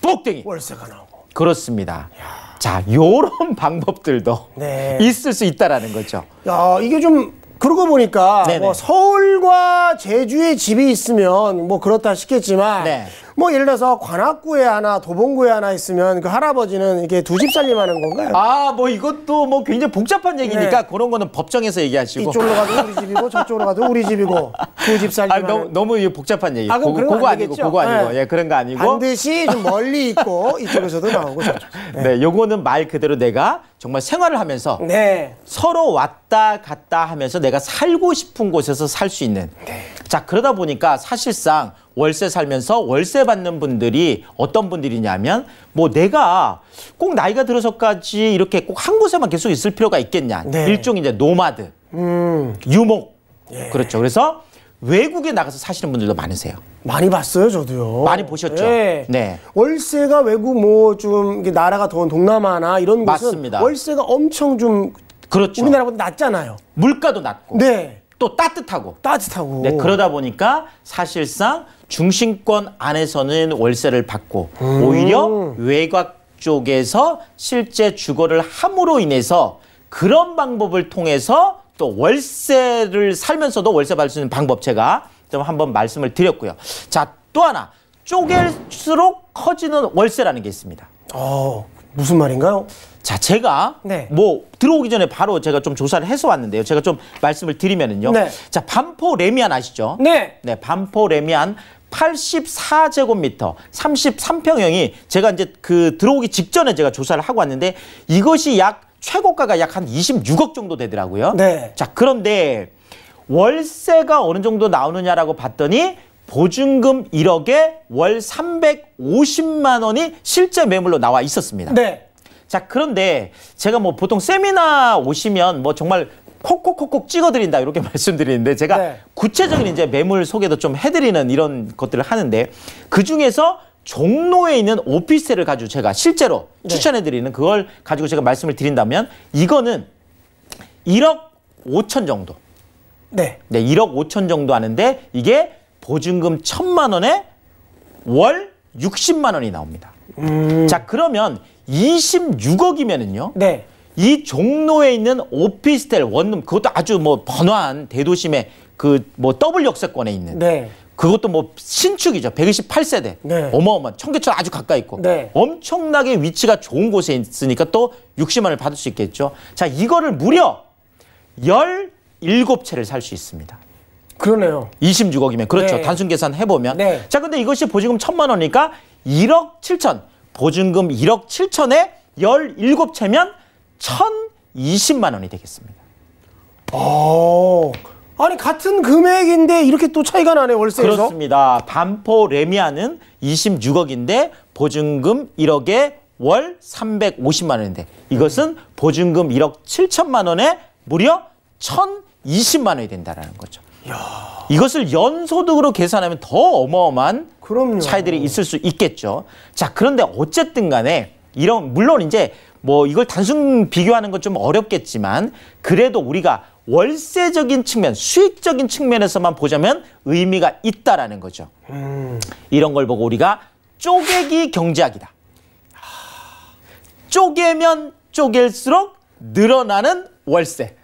뽁땡이.
월세가 나오고.
그렇습니다. 자, 요런 방법들도
네.
있을 수 있다라는 거죠.
야, 이게 좀 그러고 보니까
네네.
뭐 서울과 제주에 집이 있으면 뭐 그렇다 싶겠지만
네.
뭐 예를 들어서 관악구에 하나 도봉구에 하나 있으면 그 할아버지는 이렇게 두 집 살림하는 건가요?
아, 뭐 이것도 뭐 굉장히 복잡한 얘기니까
네.
그런 거는 법정에서 얘기하시고.
이쪽으로 가도 우리 집이고 저쪽으로 가도 우리 집이고 두 집
아,
살림하는.
너무 이거 복잡한 얘기.
아, 그럼 그런 거
그거
안
아니고,
되겠죠?
그거 아니고.
네.
예, 그런 거 아니고.
반드시 좀 멀리 있고 이쪽에서도 나오고 저쪽.
네, 요거는 말 그대로 내가 정말 생활을 하면서
네.
서로 왔다 갔다 하면서 내가 살고 싶은 곳에서 살 수 있는.
네.
자, 그러다 보니까 사실상 월세 살면서 월세 받는 분들이 어떤 분들이냐면 뭐 내가 꼭 나이가 들어서까지 이렇게 꼭 한 곳에만 계속 있을 필요가 있겠냐.
네.
일종의 이제 노마드, 유목. 그렇죠. 그래서 외국에 나가서 사시는 분들도 많으세요.
많이 봤어요, 저도요.
많이 보셨죠?
네.
네.
월세가 외국 뭐 좀 나라가 더운 동남아나 이런 곳은
맞습니다.
월세가 엄청 좀
그렇죠.
우리나라보다 낮잖아요.
물가도 낮고
네.
또 따뜻하고.
따뜻하고.
네, 그러다 보니까 사실상 중심권 안에서는 월세를 받고 오히려 외곽 쪽에서 실제 주거를 함으로 인해서 그런 방법을 통해서 또 월세를 살면서도 월세 받을 수 있는 방법 제가 좀 한번 말씀을 드렸고요. 자, 또 하나 쪼갤수록 커지는 월세라는 게 있습니다.
무슨 말인가요?
자, 제가
네.
뭐 들어오기 전에 바로 제가 좀 조사를 해서 왔는데요. 제가 좀 말씀을 드리면은요.
네.
자, 반포 레미안 아시죠?
네.
네, 반포 레미안 84제곱미터 33평형이 제가 이제 그 들어오기 직전에 제가 조사를 하고 왔는데 이것이 약 최고가가 약 한 26억 정도 되더라고요.
네.
자, 그런데 월세가 어느 정도 나오느냐라고 봤더니 보증금 1억에 월 350만 원이 실제 매물로 나와 있었습니다.
네.
자, 그런데 제가 뭐 보통 세미나 오시면 뭐 정말 콕콕콕콕 찍어드린다 이렇게 말씀드리는데 제가
네.
구체적인 이제 매물 소개도 좀 해드리는 이런 것들을 하는데 그 중에서 종로에 있는 오피스텔을 가지고 제가 실제로 추천해드리는 그걸 가지고 제가 말씀을 드린다면 이거는 1억 5천 정도.
네.
네, 1억 5천 정도 하는데 이게 보증금 1,000만 원에 월 60만 원이 나옵니다. 자, 그러면 26억이면은요.
네.
이 종로에 있는 오피스텔 원룸 그것도 아주 뭐 번화한 대도심의 그 뭐 더블 역세권에 있는
네.
그것도 뭐 신축이죠. 128세대.
네.
어마어마한 청계천 아주 가까이 있고
네.
엄청나게 위치가 좋은 곳에 있으니까 또 60만 원을 받을 수 있겠죠. 자, 이거를 무려 17채를 살 수 있습니다.
그러네요.
26억이면 그렇죠.
네.
단순 계산 해보면.
네.
자, 근데 이것이 보증금 1,000만 원이니까 1억 7천. 보증금 1억 7천에 17채면 1,020만 원이 되겠습니다.
아니 같은 금액인데 이렇게 또 차이가 나네 월세에서.
그렇습니다. 반포 레미안은 26억인데 보증금 1억에 월 350만 원인데 이것은 보증금 1억 7천만 원에 무려 1,020만 원이 된다는 거죠. 이것을 연소득으로 계산하면 더 어마어마한
그럼요.
차이들이 있을 수 있겠죠. 자, 그런데 어쨌든 간에 이런 물론 이제 뭐 이걸 단순 비교하는 건 좀 어렵겠지만 그래도 우리가 월세적인 측면, 수익적인 측면에서만 보자면 의미가 있다라는 거죠. 이런 걸 보고 우리가 쪼개기 경제학이다. 쪼개면 쪼갤수록 늘어나는 월세.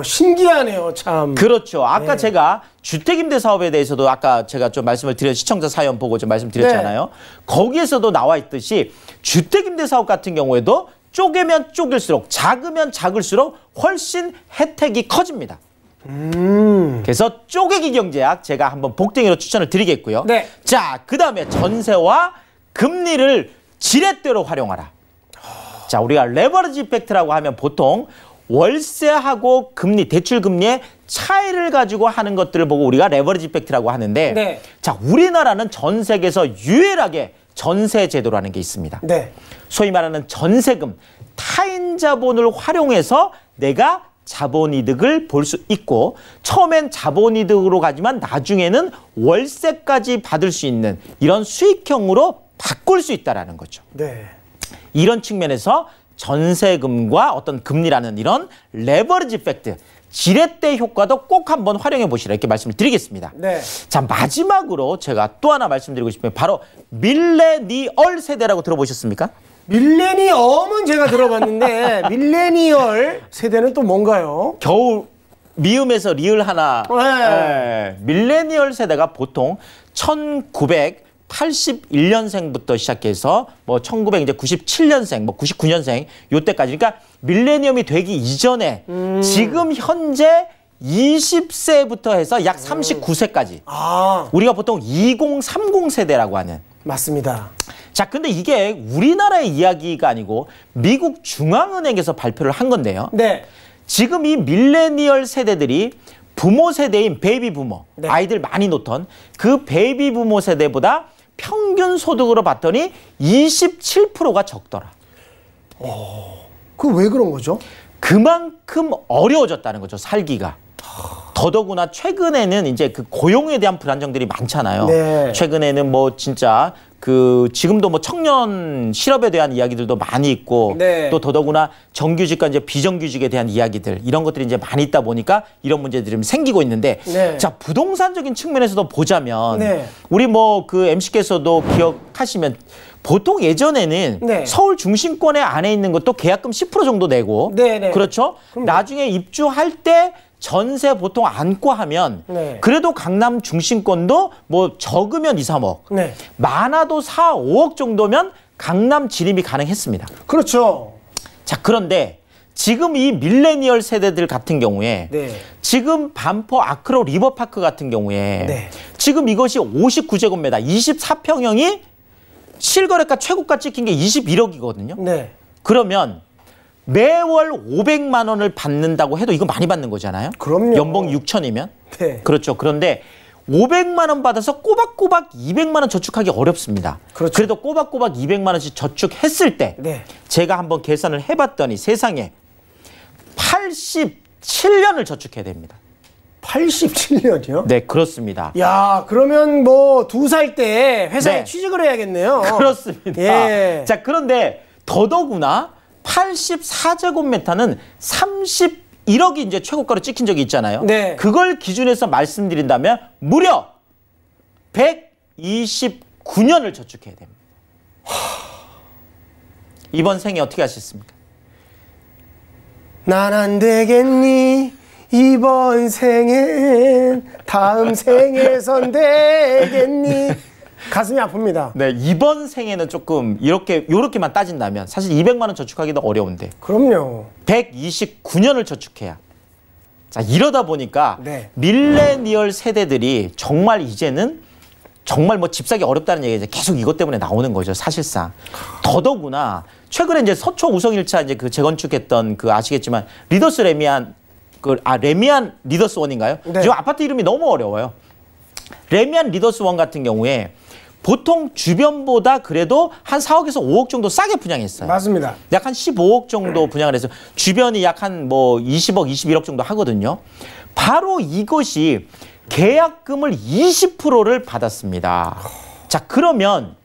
신기하네요, 참.
그렇죠. 아까
네.
제가 주택임대 사업에 대해서도 아까 제가 좀 말씀을 드렸 시청자 사연 보고 좀 말씀드렸잖아요.
네.
거기에서도 나와 있듯이 주택임대 사업 같은 경우에도 쪼개면 쪼갤수록 작으면 작을수록 훨씬 혜택이 커집니다. 그래서 쪼개기 경제학 제가 한번 복덩이로 추천을 드리겠고요.
네.
자, 그다음에 전세와 금리를 지렛대로 활용하라. 자, 우리가 레버리지 이펙트라고 하면 보통 월세하고 금리, 대출 금리의 차이를 가지고 하는 것들을 보고 우리가 레버리지 이펙트라고 하는데
네.
자, 우리나라는 전 세계에서 유일하게 전세 제도라는 게 있습니다.
네.
소위 말하는 전세금, 타인 자본을 활용해서 내가 자본이득을 볼 수 있고 처음엔 자본이득으로 가지만 나중에는 월세까지 받을 수 있는 이런 수익형으로 바꿀 수 있다는 거죠.
네.
이런 측면에서 전세금과 어떤 금리라는 이런 레버리지 이펙트, 지렛대 효과도 꼭 한번 활용해 보시라 이렇게 말씀을 드리겠습니다.
네.
자, 마지막으로 제가 또 하나 말씀드리고 싶으면 바로 밀레니얼 세대라고 들어보셨습니까?
밀레니엄은 제가 들어봤는데 밀레니얼 세대는 또 뭔가요?
겨우 미음에서 리을 하나.
네.
밀레니얼 세대가 보통 1981년생부터 시작해서 뭐 1997년생, 뭐 99년생 요때까지. 그러니까 밀레니엄이 되기 이전에 지금 현재 20세부터 해서 약 39세까지. 우리가 보통 2030 세대라고 하는.
맞습니다.
자, 근데 이게 우리나라의 이야기가 아니고 미국 중앙은행에서 발표를 한 건데요.
네.
지금 이 밀레니얼 세대들이 부모 세대인 베이비 부모,
네.
아이들 많이 놓던 그 베이비 부모 세대보다 평균 소득으로 봤더니 27%가 적더라.
그 왜 그런 거죠?
그만큼 어려워졌다는 거죠, 살기가. 더더구나 최근에는 이제 그 고용에 대한 불안정들이 많잖아요.
네.
최근에는 뭐 진짜 그 지금도 뭐 청년 실업에 대한 이야기들도 많이 있고
네.
또 더더구나 정규직과 이제 비정규직에 대한 이야기들 이런 것들이 이제 많이 있다 보니까 이런 문제들이 좀 생기고 있는데
네.
자, 부동산적인 측면에서도 보자면
네.
우리 뭐 그 MC께서도 기억하시면 보통 예전에는
네.
서울 중심권에 안에 있는 것도 계약금 10% 정도 내고
네, 네.
그렇죠? 나중에 입주할 때 전세 보통 안고 하면
네.
그래도 강남 중심권도 뭐 적으면 2, 3억
네.
많아도 4, 5억 정도면 강남 진입이 가능했습니다.
그렇죠.
자, 그런데 지금 이 밀레니얼 세대들 같은 경우에
네.
지금 반포 아크로 리버파크 같은 경우에
네.
지금 이것이 59제곱미터 24평형이 실거래가 최고가 찍힌 게 21억이거든요.
네.
그러면 매월 500만 원을 받는다고 해도 이거 많이 받는 거잖아요.
그럼요.
연봉 6천이면.
네.
그렇죠. 그런데 500만 원 받아서 꼬박꼬박 200만 원 저축하기 어렵습니다.
그렇죠.
그래도 꼬박꼬박 200만 원씩 저축했을 때
네.
제가 한번 계산을 해봤더니 세상에 87년을 저축해야 됩니다.
87년이요?
네, 그렇습니다.
야, 그러면 뭐 2살 때 회사에
네.
취직을 해야겠네요.
그렇습니다.
예.
자, 그런데 더더구나 84제곱미터는 31억이 이제 최고가로 찍힌 적이 있잖아요.
네.
그걸 기준해서 말씀드린다면 무려 129년을 저축해야 됩니다. 이번 생에 어떻게 하셨습니까?
난 안 되겠니? 이번 생엔 다음 생에선 되겠니? 가슴이 아픕니다.
네, 이번 생에는 조금 요렇게만 따진다면 사실 200만 원 저축하기도 어려운데
그럼요.
129년을 저축해야. 자, 이러다 보니까
네.
밀레니얼 세대들이 정말 이제는 정말 뭐 집 사기 어렵다는 얘기가 이제 계속 이것 때문에 나오는 거죠, 사실상. 더더구나 최근에 이제 서초 우성 1차 이제 그 재건축했던 그 아시겠지만 리더스 레미안 레미안 리더스 원인가요?
네.
지금 아파트 이름이 너무 어려워요. 레미안 리더스 원 같은 경우에 보통 주변보다 그래도 한 4억에서 5억 정도 싸게 분양했어요.
맞습니다.
약 한 15억 정도 분양을 해서 주변이 약 한 뭐 20억, 21억 정도 하거든요. 바로 이것이 계약금을 20%를 받았습니다. 자, 그러면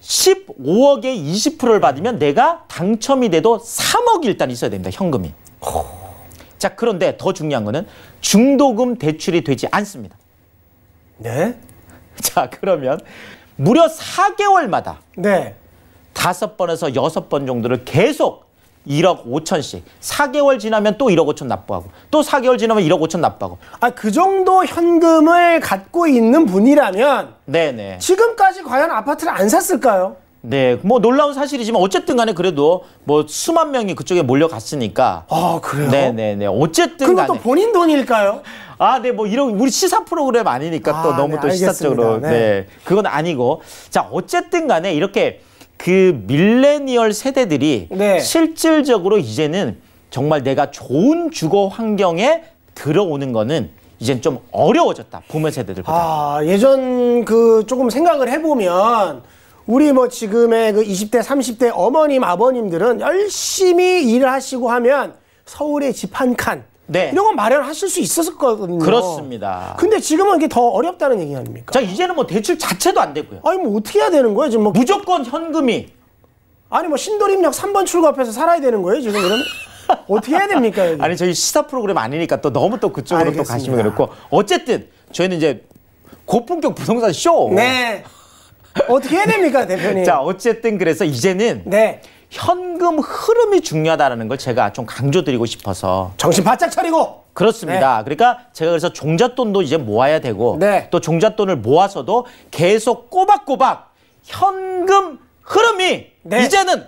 15억에 20%를 받으면 내가 당첨이 돼도 3억이 일단 있어야 됩니다. 현금이. 자, 그런데 더 중요한 거는 중도금 대출이 되지 않습니다.
네.
자, 그러면 무려 4개월마다
네.
5번에서 6번 정도를 계속 1억 5천씩 4개월 지나면 또 1억 5천 납부하고 또 4개월 지나면 1억 5천 납부하고.
아, 그 정도 현금을 갖고 있는 분이라면
네네.
지금까지 과연 아파트를 안 샀을까요?
네, 뭐 놀라운 사실이지만 어쨌든 간에 그래도 뭐 수만 명이 그쪽에 몰려갔으니까.
아, 그래요?
네네네. 어쨌든
그건 또
간에.
본인 돈일까요?
아, 네, 뭐 이런 우리 시사 프로그램 아니니까 또
아,
너무
네,
또 시사적으로.
알겠습니다.
네.
네.
그건 아니고. 자, 어쨌든 간에 이렇게 그 밀레니얼 세대들이
네.
실질적으로 이제는 정말 내가 좋은 주거 환경에 들어오는 거는 이젠 좀 어려워졌다. 부모 세대들보다.
아, 예전 그 조금 생각을 해보면 우리 뭐 지금의 그 20대, 30대 어머님, 아버님들은 열심히 일을 하시고 하면 서울에 집 한 칸.
네.
이런 거 마련하실 수 있었거든요.
그렇습니다.
근데 지금은 이게 더 어렵다는 얘기 아닙니까?
자, 이제는 뭐 대출 자체도 안 되고요.
아니, 뭐 어떻게 해야 되는 거예요? 지금 뭐.
무조건 현금이.
아니, 뭐 신도림역 3번 출구 앞에서 살아야 되는 거예요, 지금 그러면? 어떻게 해야 됩니까, 여기?
아니, 저희 시사 프로그램 아니니까 또 너무 또 그쪽으로 또
알겠습니다.
가시면 그렇고. 어쨌든 저희는 이제 고품격 부동산 쇼.
네. 어떻게 해야 됩니까, 대표님?
자, 어쨌든 그래서 이제는
네.
현금 흐름이 중요하다는 걸 제가 좀 강조드리고 싶어서.
정신 바짝 차리고.
그렇습니다. 그러니까 제가 그래서 종잣돈도 이제 모아야 되고
네.
또 종잣돈을 모아서도 계속 꼬박꼬박 현금 흐름이
네.
이제는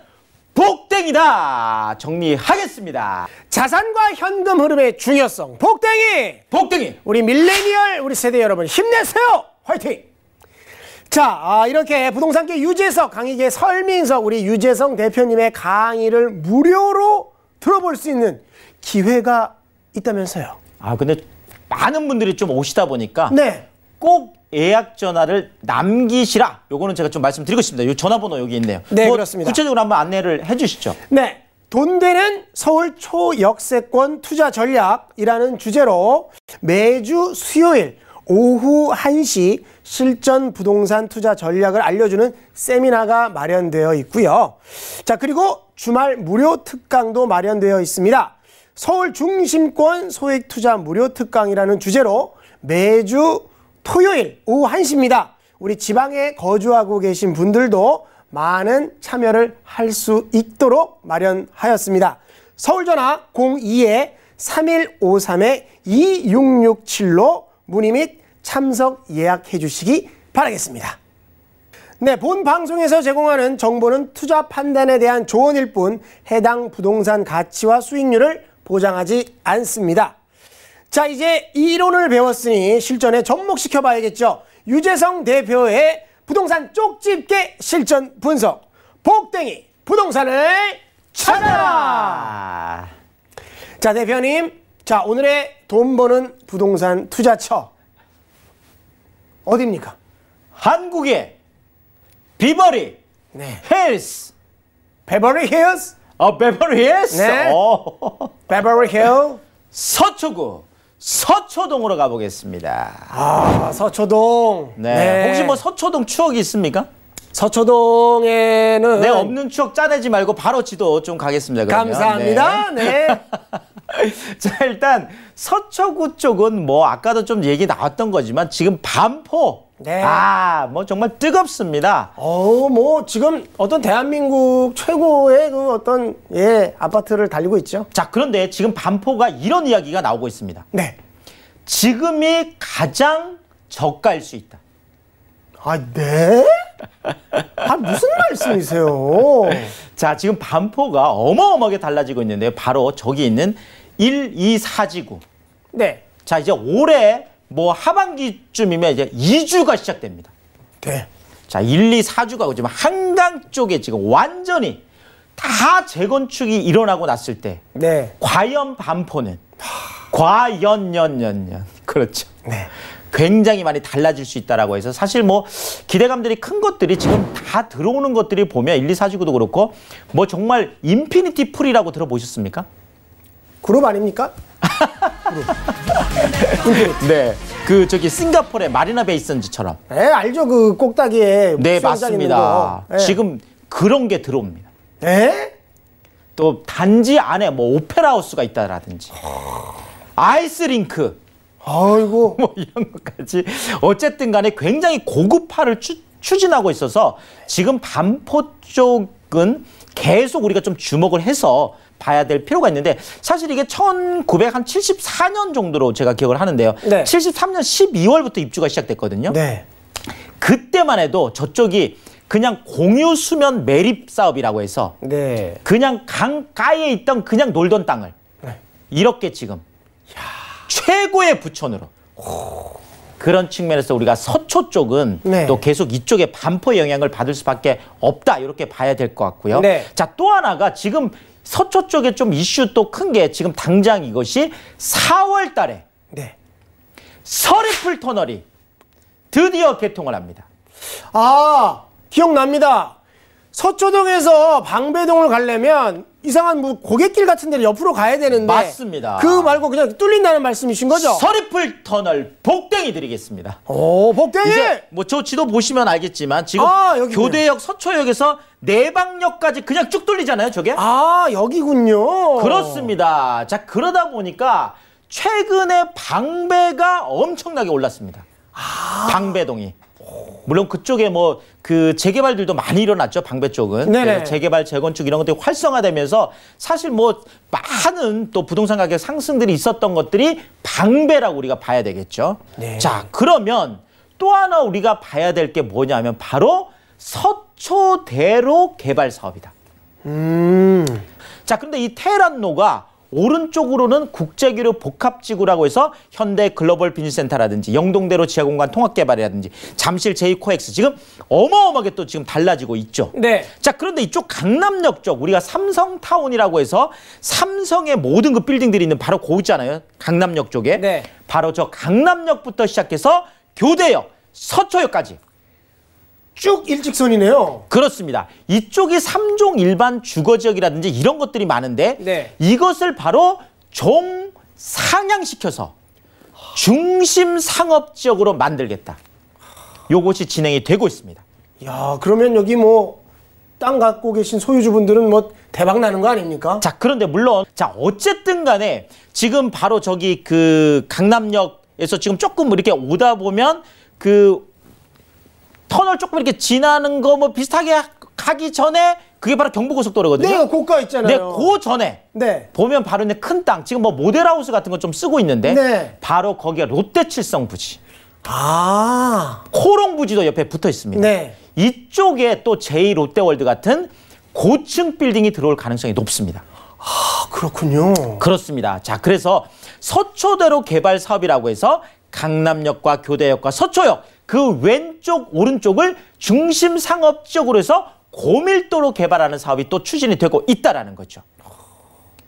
복댕이다 정리하겠습니다.
자산과 현금 흐름의 중요성. 복댕이.
복댕이.
우리 밀레니얼 우리 세대 여러분 힘내세요. 화이팅. 자, 이렇게 부동산계 유재석, 강의계 설민석 우리 유재성 대표님의 강의를 무료로 들어볼 수 있는 기회가 있다면서요.
아, 근데 많은 분들이 좀 오시다 보니까
네.
꼭 예약 전화를 남기시라. 요거는 제가 좀 말씀드리고 싶습니다. 요 전화번호 여기 있네요.
네, 그렇습니다.
구체적으로 한번 안내를 해주시죠.
네. 돈 되는 서울 초역세권 투자 전략이라는 주제로 매주 수요일 오후 1시 실전 부동산 투자 전략을 알려주는 세미나가 마련되어 있고요. 자, 그리고 주말 무료 특강도 마련되어 있습니다. 서울 중심권 소액 투자 무료 특강이라는 주제로 매주 토요일 오후 1시입니다. 우리 지방에 거주하고 계신 분들도 많은 참여를 할 수 있도록 마련하였습니다. 서울 전화 02-3153-2667로 문의 및 참석 예약해 주시기 바라겠습니다. 네, 본 방송에서 제공하는 정보는 투자 판단에 대한 조언일 뿐 해당 부동산 가치와 수익률을 보장하지 않습니다. 자, 이제 이론을 배웠으니 실전에 접목시켜 봐야겠죠. 유재성 대표의 부동산 쪽집게 실전 분석. 복댕이 부동산을 찾아라. 자, 대표님. 자, 오늘의 돈 버는 부동산 투자처 어디입니까?
한국의 비버리
네.
힐스.
베버리 힐스?
베버리 힐스?
네. 베버리 힐.
서초구 서초동으로 가보겠습니다.
서초동.
네. 혹시 뭐 서초동 추억이 있습니까?
서초동에는
네, 없는 추억 짜내지 말고 바로 지도 좀 가겠습니다. 그러면.
감사합니다. 네.
자, 일단 서초구 쪽은 뭐 아까도 좀 얘기 나왔던 거지만 지금 반포.
네.
뭐 정말 뜨겁습니다.
뭐 지금 어떤 대한민국 최고의 그 어떤 아파트를 달리고 있죠.
자, 그런데 지금 반포가 이런 이야기가 나오고 있습니다.
네.
지금이 가장 저가일 수 있다.
네? 무슨 말씀이세요?
자, 지금 반포가 어마어마하게 달라지고 있는데요. 바로 저기 있는 1, 2, 4지구.
네.
자, 이제 올해 뭐 하반기쯤이면 이제 2주가 시작됩니다.
네.
자, 1, 2, 4주가 지금 한강 쪽에 지금 완전히 다 재건축이 일어나고 났을 때
네.
과연 반포는 과연 그렇죠.
네.
굉장히 많이 달라질 수 있다라고 해서 사실 뭐 기대감들이 큰 것들이 지금 다 들어오는 것들이 보면 1, 2, 4지구도 그렇고 뭐 정말 인피니티 풀이라고 들어보셨습니까?
그룹 아닙니까?
네. 그 저기 싱가포르의 마리나 베이 선즈처럼.
네, 알죠. 그 꼭다기에
네,
수영장 있는
맞습니다.
거. 네.
지금 그런 게 들어옵니다.
네?
또 단지 안에 뭐 오페라 하우스가 있다라든지 아이스링크
아이고.
뭐 이런 것까지 어쨌든 간에 굉장히 고급화를 추진하고 있어서 지금 반포 쪽은 계속 우리가 좀 주목을 해서 봐야 될 필요가 있는데 사실 이게 1974년 정도로 제가 기억을 하는데요.
네.
73년 12월부터 입주가 시작됐거든요.
네.
그때만 해도 저쪽이 그냥 공유 수면 매립 사업이라고 해서
네.
그냥 강가에 있던 그냥 놀던 땅을 이렇게 지금 최고의 부촌으로 그런 측면에서 우리가 서초 쪽은
네.
또 계속 이쪽에 반포 영향을 받을 수밖에 없다 이렇게 봐야 될 것 같고요.
네.
자, 또 하나가 지금 서초 쪽에 좀 이슈 또 큰 게 지금 당장 이것이 4월 달에
네.
서리풀 터널이 드디어 개통을 합니다.
기억납니다. 서초동에서 방배동을 가려면 이상한 뭐 고갯길 같은 데를 옆으로 가야 되는데
맞습니다.
그 말고 그냥 뚫린다는 말씀이신 거죠?
서리풀 터널 복댕이 드리겠습니다.
복댕이!
이제 뭐 저 지도 보시면 알겠지만 지금
여기군요.
교대역 서초역에서 내방역까지 그냥 쭉 뚫리잖아요, 저게?
여기군요.
그렇습니다. 자, 그러다 보니까 최근에 방배가 엄청나게 올랐습니다. 방배동이. 물론 그쪽에 뭐 그 재개발들도 많이 일어났죠. 방배 쪽은.
네네.
그래서 재개발, 재건축 이런 것들이 활성화되면서 사실 뭐 많은 또 부동산 가격 상승들이 있었던 것들이 방배라고 우리가 봐야 되겠죠.
네.
자, 그러면 또 하나 우리가 봐야 될 게 뭐냐면 바로 서초대로 개발 사업이다. 자, 그런데 이 테헤란로가 오른쪽으로는 국제기류 복합지구라고 해서 현대 글로벌 비즈니스센터라든지 영동대로 지하공간 통합개발이라든지 잠실 제2코엑스 지금 어마어마하게 또 지금 달라지고 있죠.
네.
자, 그런데 이쪽 강남역 쪽 우리가 삼성타운이라고 해서 삼성의 모든 그 빌딩들이 있는 바로 거 있잖아요. 강남역 쪽에.
네.
바로 저 강남역부터 시작해서 교대역, 서초역까지.
쭉 일직선이네요.
그렇습니다. 이쪽이 3종 일반 주거지역이라든지 이런 것들이 많은데
네.
이것을 바로 종상향시켜서 중심 상업지역으로 만들겠다. 요것이 진행이 되고 있습니다.
야, 그러면 여기 뭐 땅 갖고 계신 소유주분들은 뭐 대박 나는 거 아닙니까?
자, 그런데 물론 자, 어쨌든 간에 지금 바로 저기 그 강남역에서 지금 조금 이렇게 오다 보면 그 터널 조금 이렇게 지나는 거 뭐 비슷하게 가기 전에 그게 바로 경부고속도로거든요.
네, 고가 있잖아요.
네, 그 전에
네.
보면 바로 있는 큰 땅, 지금 뭐 모델하우스 같은 거 좀 쓰고 있는데
네.
바로 거기가 롯데칠성 부지,
아.
코롱 부지도 옆에 붙어 있습니다.
네.
이쪽에 또 제2롯데월드 같은 고층 빌딩이 들어올 가능성이 높습니다.
아, 그렇군요.
그렇습니다. 자, 그래서 서초대로 개발 사업이라고 해서 강남역과 교대역과 서초역 그 왼쪽 오른쪽을 중심 상업지역으로 해서 고밀도로 개발하는 사업이 또 추진이 되고 있다라는 거죠.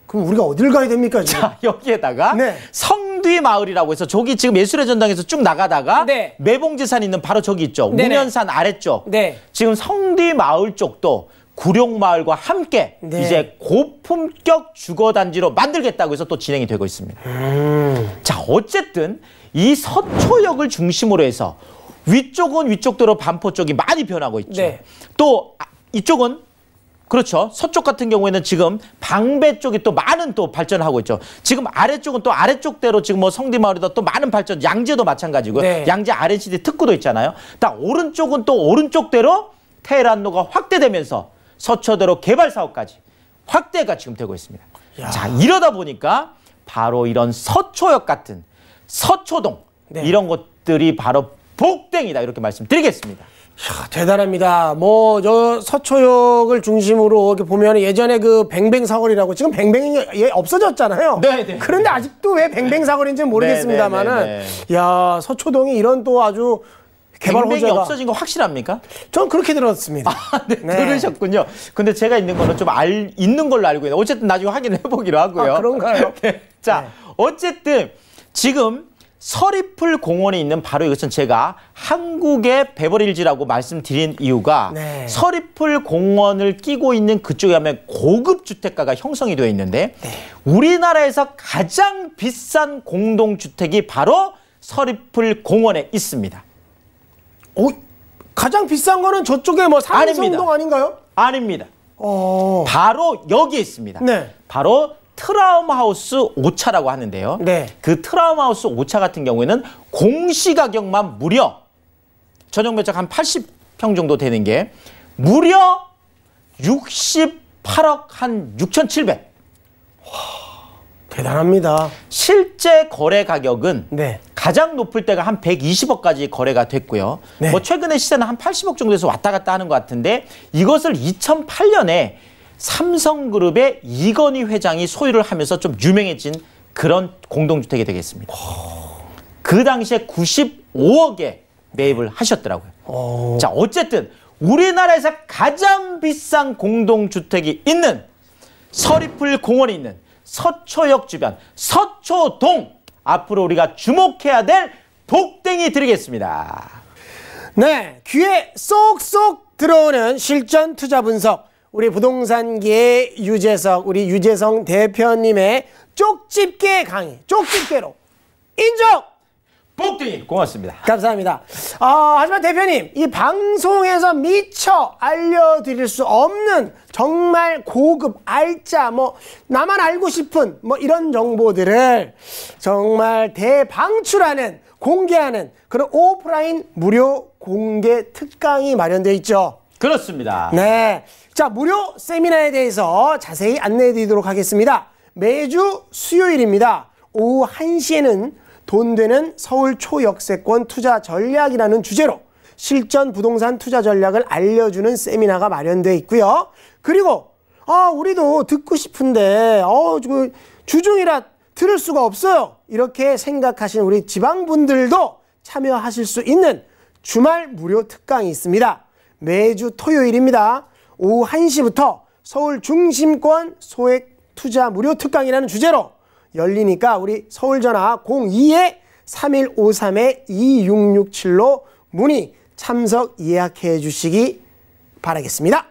그럼 우리가 어딜 가야 됩니까, 지금?
자, 여기에다가
네.
성뒤마을이라고 해서 저기 지금 예술의 전당에서 쭉 나가다가
네.
매봉지산 있는 바로 저기 있죠.
네네.
우면산 아래쪽.
네.
지금 성뒤마을 쪽도 구룡마을과 함께
네.
이제 고품격 주거단지로 만들겠다고 해서 또 진행이 되고 있습니다. 자, 어쨌든 이 서초역을 중심으로 해서 위쪽은 위쪽대로 반포 쪽이 많이 변하고 있죠.
네.
또 이쪽은 그렇죠. 서쪽 같은 경우에는 지금 방배 쪽이 또 많은 또 발전을 하고 있죠. 지금 아래쪽은 또 아래쪽대로 지금 뭐 성디마을에다 또 많은 발전, 양재도 마찬가지고요.
네.
양재 RNCD 특구도 있잖아요. 딱 오른쪽은 또 오른쪽대로 테헤란로가 확대되면서 서초대로 개발 사업까지 확대가 지금 되고 있습니다.
야.
자, 이러다 보니까 바로 이런 서초역 같은 서초동
네.
이런 것들이 바로 복댕이다 이렇게 말씀드리겠습니다.
이야, 대단합니다. 뭐 저 서초역을 중심으로 이렇게 보면 예전에 그 뱅뱅 사거리라고 지금 뱅뱅이 없어졌잖아요.
네네.
그런데 아직도 왜 뱅뱅 사거리인지는 모르겠습니다만은,
네네네네.
야, 서초동이 이런 또 아주 개발
뱅뱅이
호재가
없어진 거 확실합니까?
전 그렇게 들었습니다.
네,
네.
들으셨군요. 근데 제가 있는 거는 좀 있는 걸로 알고 있는데 어쨌든 나중에 확인해 보기로 하고요.
아, 그런가요?
네. 자,
네.
어쨌든 지금 서리풀 공원에 있는 바로 이것은 제가 한국의 베버리힐즈라고 말씀드린 이유가
네.
서리풀 공원을 끼고 있는 그쪽에 하면 고급 주택가가 형성이 되어 있는데 우리나라에서 가장 비싼 공동주택이 바로 서리풀 공원에 있습니다.
가장 비싼 거는 저쪽에 뭐 삼성동
아닙니다.
아닌가요?
아닙니다.
어.
바로 여기에 있습니다.
네.
바로 트라우마하우스 5차라고 하는데요.
네.
그 트라우마하우스 5차 같은 경우에는 공시가격만 무려 전용 면적 한 80평 정도 되는 게 무려 68억 한 6,700.
대단합니다.
실제 거래 가격은
네.
가장 높을 때가 한 120억까지 거래가 됐고요.
네.
뭐 최근에 시세는 한 80억 정도에서 왔다 갔다 하는 것 같은데 이것을 2008년에 삼성그룹의 이건희 회장이 소유를 하면서 좀 유명해진 그런 공동주택이 되겠습니다. 그 당시에 95억에 매입을 하셨더라고요. 자, 어쨌든 우리나라에서 가장 비싼 공동주택이 있는 서리풀 공원이 있는 서초역 주변 서초동 앞으로 우리가 주목해야 될 복댕이 드리겠습니다.
네, 귀에 쏙쏙 들어오는 실전 투자 분석. 우리 부동산계의 유재석, 우리 유재성 대표님의 쪽집게 강의, 쪽집게로 인정!
복댕이 고맙습니다.
감사합니다. 하지만 대표님, 이 방송에서 미처 알려드릴 수 없는 정말 고급, 알짜, 뭐 나만 알고 싶은 뭐 이런 정보들을 정말 대방출하는 공개하는 그런 오프라인 무료 공개 특강이 마련되어 있죠.
그렇습니다.
네. 자, 무료 세미나에 대해서 자세히 안내해 드리도록 하겠습니다. 매주 수요일입니다. 오후 1시에는 돈 되는 서울 초역세권 투자 전략이라는 주제로 실전 부동산 투자 전략을 알려주는 세미나가 마련되어 있고요. 그리고 우리도 듣고 싶은데 주중이라 들을 수가 없어요. 이렇게 생각하시는 우리 지방분들도 참여하실 수 있는 주말 무료 특강이 있습니다. 매주 토요일입니다. 오후 1시부터 서울 중심권 소액 투자 무료 특강이라는 주제로 열리니까 우리 서울전화 02-3153-2667로 문의 참석 예약해 주시기 바라겠습니다.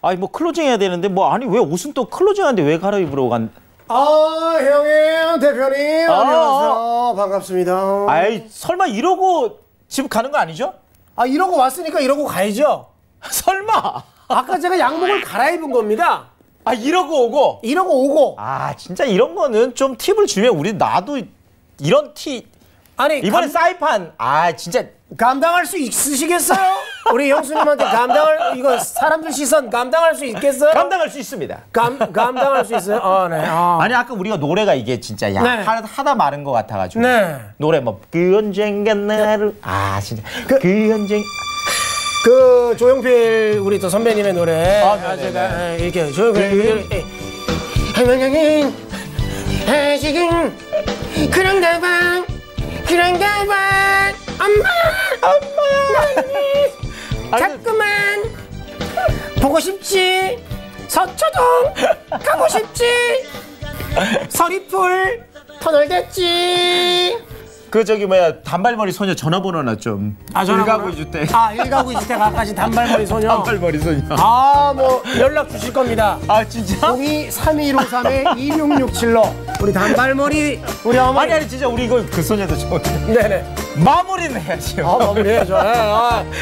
아니 뭐 클로징 해야 되는데 아니 왜 옷은 또 클로징 하는데 왜 갈아입으러 간?
형님 대표님 안녕하세요. 반갑습니다.
아이 설마 이러고 집 가는 거 아니죠?
이러고 왔으니까 이러고 가야죠.
설마?
아까 제가 양복을 갈아입은 겁니다.
이러고 오고?
이러고 오고.
진짜 이런 거는 좀 팁을 주면 나도 이런 티.
아니
이번에 사이판 진짜
감당할 수 있으시겠어요? 우리 형수님한테 이거 사람들 시선 감당할 수 있겠어요?
감당할 수 있습니다.
감당할 수 있어요? 네.
아니 아까 우리가 노래가 이게 진짜
네.
하다 마른 것 같아가지고
네.
노래 그 언젠가 나를 진짜 그 언젠
조용필 우리 또 선배님의 노래 제가 이렇게 조용필 지금 그런가 봐 엄마야 자꾸만 보고 싶지 서초동 가고 싶지 서리풀 터널 됐지
단발머리 소녀 전화번호나 좀
전화번호?
1가구주택
1가구주택 가까지 단발머리 소녀
단발머리 소녀
연락 주실 겁니다.
진짜?
02-3153-2667로 우리 단발머리 우리 어머니
아니 진짜 우리 이거 그 소녀도 좋은데
네네
마무리는 해야지요.
마무리해야죠.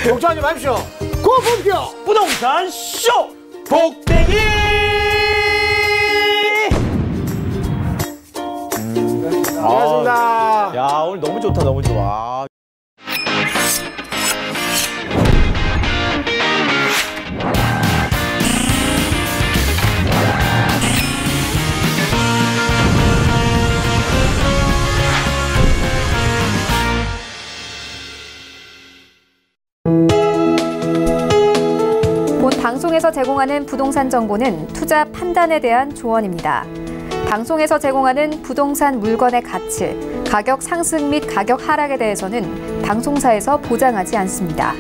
걱정하지 마십시오. 고품격
부동산 쇼 복댕이.
반갑습니다.
야 오늘 너무 좋다 너무 좋아.
본 방송에서 제공하는 부동산 정보는 투자 판단에 대한 조언입니다. 방송에서 제공하는 부동산 물건의 가치, 가격 상승 및 가격 하락에 대해서는 방송사에서 보장하지 않습니다.